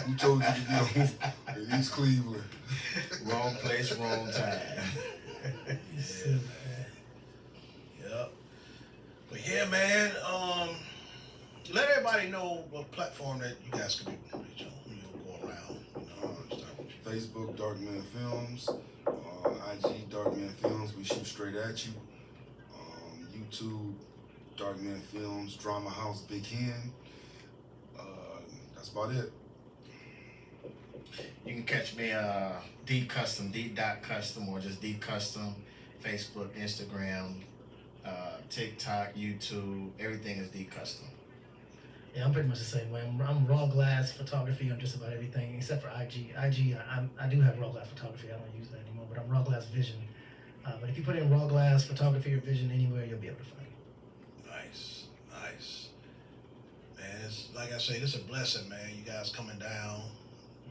Who told you to be on at least Cleveland? Wrong place, wrong time. Yep. But yeah, man. Let everybody know what platform that you guys can be reach on. You know, go around. You know, start with you. Facebook, DARKMAN FILMS. IG, DARKMAN FILMS. We shoot straight at you. YouTube, DARKMAN FILMS. Drama House, Big Hen. That's about it. You can catch me D-Custom, D.Custom, or just D-Custom. Facebook, Instagram, TikTok, YouTube. Everything is D-Custom. yeah, I'm pretty much the same way. I'm raw glass photography on just about everything except for IG. IG, I do have raw glass photography. I don't use that anymore, but I'm raw glass vision. But if you put in raw glass photography or vision anywhere, you'll be able to find it. Nice. Man, it's like I say, this is a blessing, man. You guys coming down,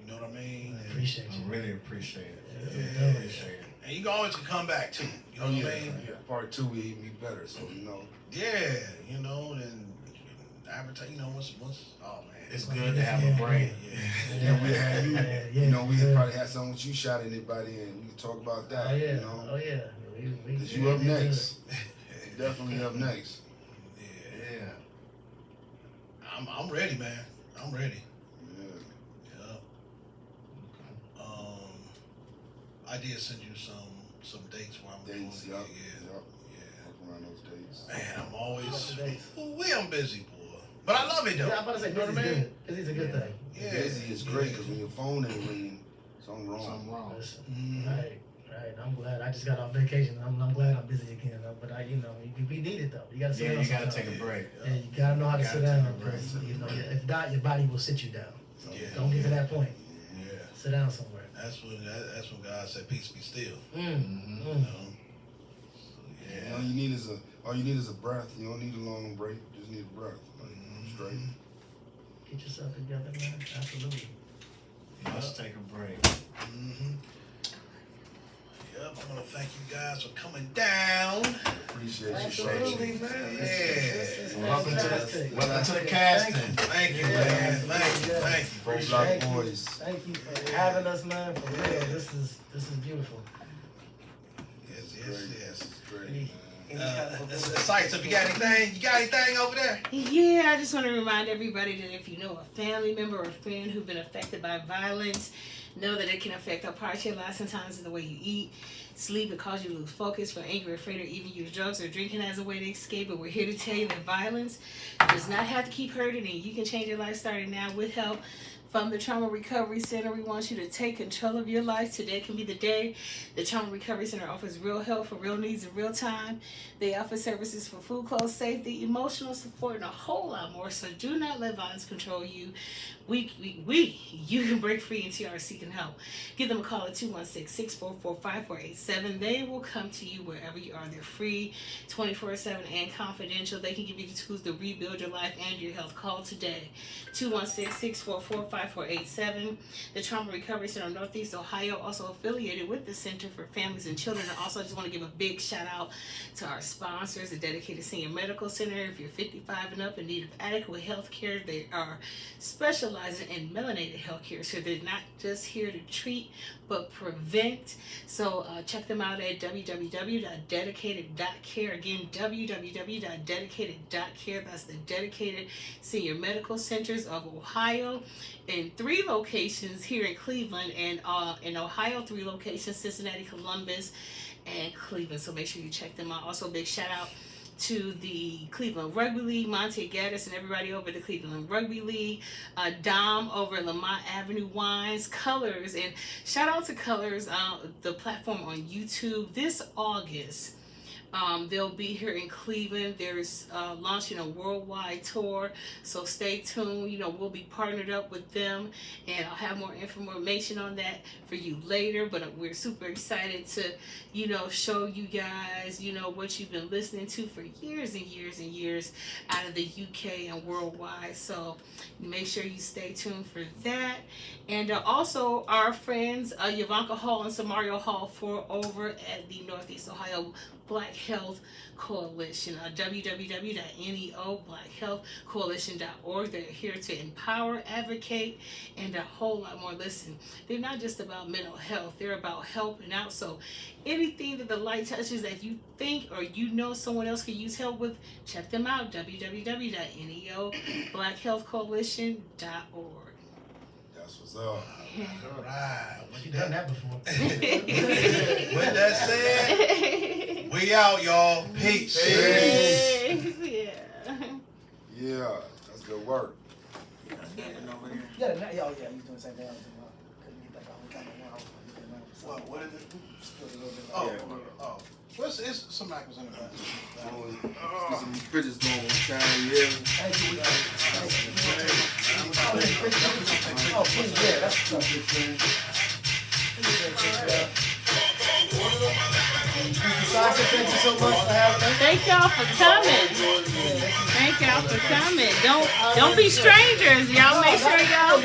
You know what I mean? I appreciate you. I really appreciate it. Yeah. Appreciate it. And you can always come back too. You know what I mean? Yeah. Part 2 will even be better. So you know. Yeah, you know, and advertise. You know, once. Oh man, It's good to have a break. Yeah, we had you. Yeah, You know, we yeah. probably had something with you shot anybody, and we can talk about that. Oh yeah. You know, Oh yeah. because you up next. Definitely up next. Yeah, Yeah. I'm ready, man. I'm ready. Yeah. Yeah. I did send you some dates where I'm Dates. doing. Yup. Yeah. Yup. Work around those dates. Man, I'm always. Dates. I'm busy, boy. But I love it though. Yeah, I'm about to say You know what I busy's mean? good. Busy's a good thing. Yeah. Busy is great because when your phone ain't ringing, something wrong. Something wrong. Listen, Mhm. right. I'm glad. I just got off vacation. I'm glad I'm busy again. But we need it though. You gotta sit Yeah, down. you gotta sometimes. take a break. Yeah, you gotta know how to Gotta sit take down a break. because you know if not, your body will sit you down. So Yeah. don't get to that point. Yeah. Sit down somewhere. That's when God said, "Peace be still." Mm-hmm. You know. So, yeah. All you need is a breath. You don't need a long break. You just need a breath. Like, straight. Get yourself together, man. Absolutely. Let's take a break. Mm-hmm. Yep, I want to thank you guys for coming down. Appreciate you, Absolutely, Shane. man. Yeah. This is Welcome to the fantastic. welcome to the casting. Thank you, Yeah. man. Thank you. Yeah. Thank you. Four Appreciate Block it. Thank you. Boys. Thank you for having us, man. For real, this is beautiful. Yes. It's great, man. Sites, if you got anything over there? Yeah, I just want to remind everybody that if you know a family member or friend who's been affected by violence, know that it can affect a part of your life. Sometimes in the way you eat, sleep, it causes you to lose focus, feel angry, afraid, or even use drugs or drinking as a way to escape. But we're here to tell you that violence does not have to keep hurting, and you can change your life starting now with help from the Trauma Recovery Center. We want you to take control of your life. Today can be the day. The Trauma Recovery Center offers real help for real needs in real time. They offer services for food, clothes, safety, emotional support, and a whole lot more. So do not let violence control you. You can break free into our seeking help. Give them a call at 216-644-5487. They will come to you wherever you are. They're free, 24/7 and confidential. They can give you the tools to rebuild your life and your health. Call today, 216-644-5487. The Trauma Recovery Center of Northeast Ohio, also affiliated with the Center for Families and Children. And also, I just want to give a big shout out to our sponsors, the Dedicated Senior Medical Center. If you're 55 and up in need of adequate health care, they are specializing in melanated health care. So they're not just here to treat, but prevent. So check them out at www.dedicated.care. Again, www.dedicated.care. That's the Dedicated Senior Medical Centers of Ohio, in 3 locations here in Cleveland, and in Ohio 3 locations, Cincinnati, Columbus, and Cleveland. So make sure you check them out. Also, a big shout out to the Cleveland Rugby League, Monte Gaddis and everybody over the Cleveland Rugby League, Dom over at Lamont Avenue Wines, Colors, and shout out to Colors, the platform on YouTube. This August, they'll be here in Cleveland. There's launching a worldwide tour, so stay tuned. We'll be partnered up with them, and I'll have more information on that for you later. But we're super excited to, show you guys, what you've been listening to for years and years and years out of the UK and worldwide. So make sure you stay tuned for that. And also our friends, Yavanka Hall and Samario Hall for over at the Northeast Ohio Black Health Coalition, www.neoblackhealthcoalition.org. They're here to empower, advocate, and a whole lot more. Listen, they're not just about mental health, they're about helping out. So anything that the light touches that you think or someone else could use help with, check them out, www.neoblackhealthcoalition.org. That's what's up. All right. She done that before. With that said, we out, y'all. Peace. Yeah. Yeah, that's good work. Yeah, he's doing the same thing. Couldn't get back on the camera. What is it? Spilled a little bit. Oh. It's some apples in the back. Get some pictures going one time, yeah. Thank you. Oh, please, yeah, that's what's up. Sasha, thank you so much for having us. Thank y'all for coming. Thank y'all for coming. Don't be strangers. Y'all make sure y'all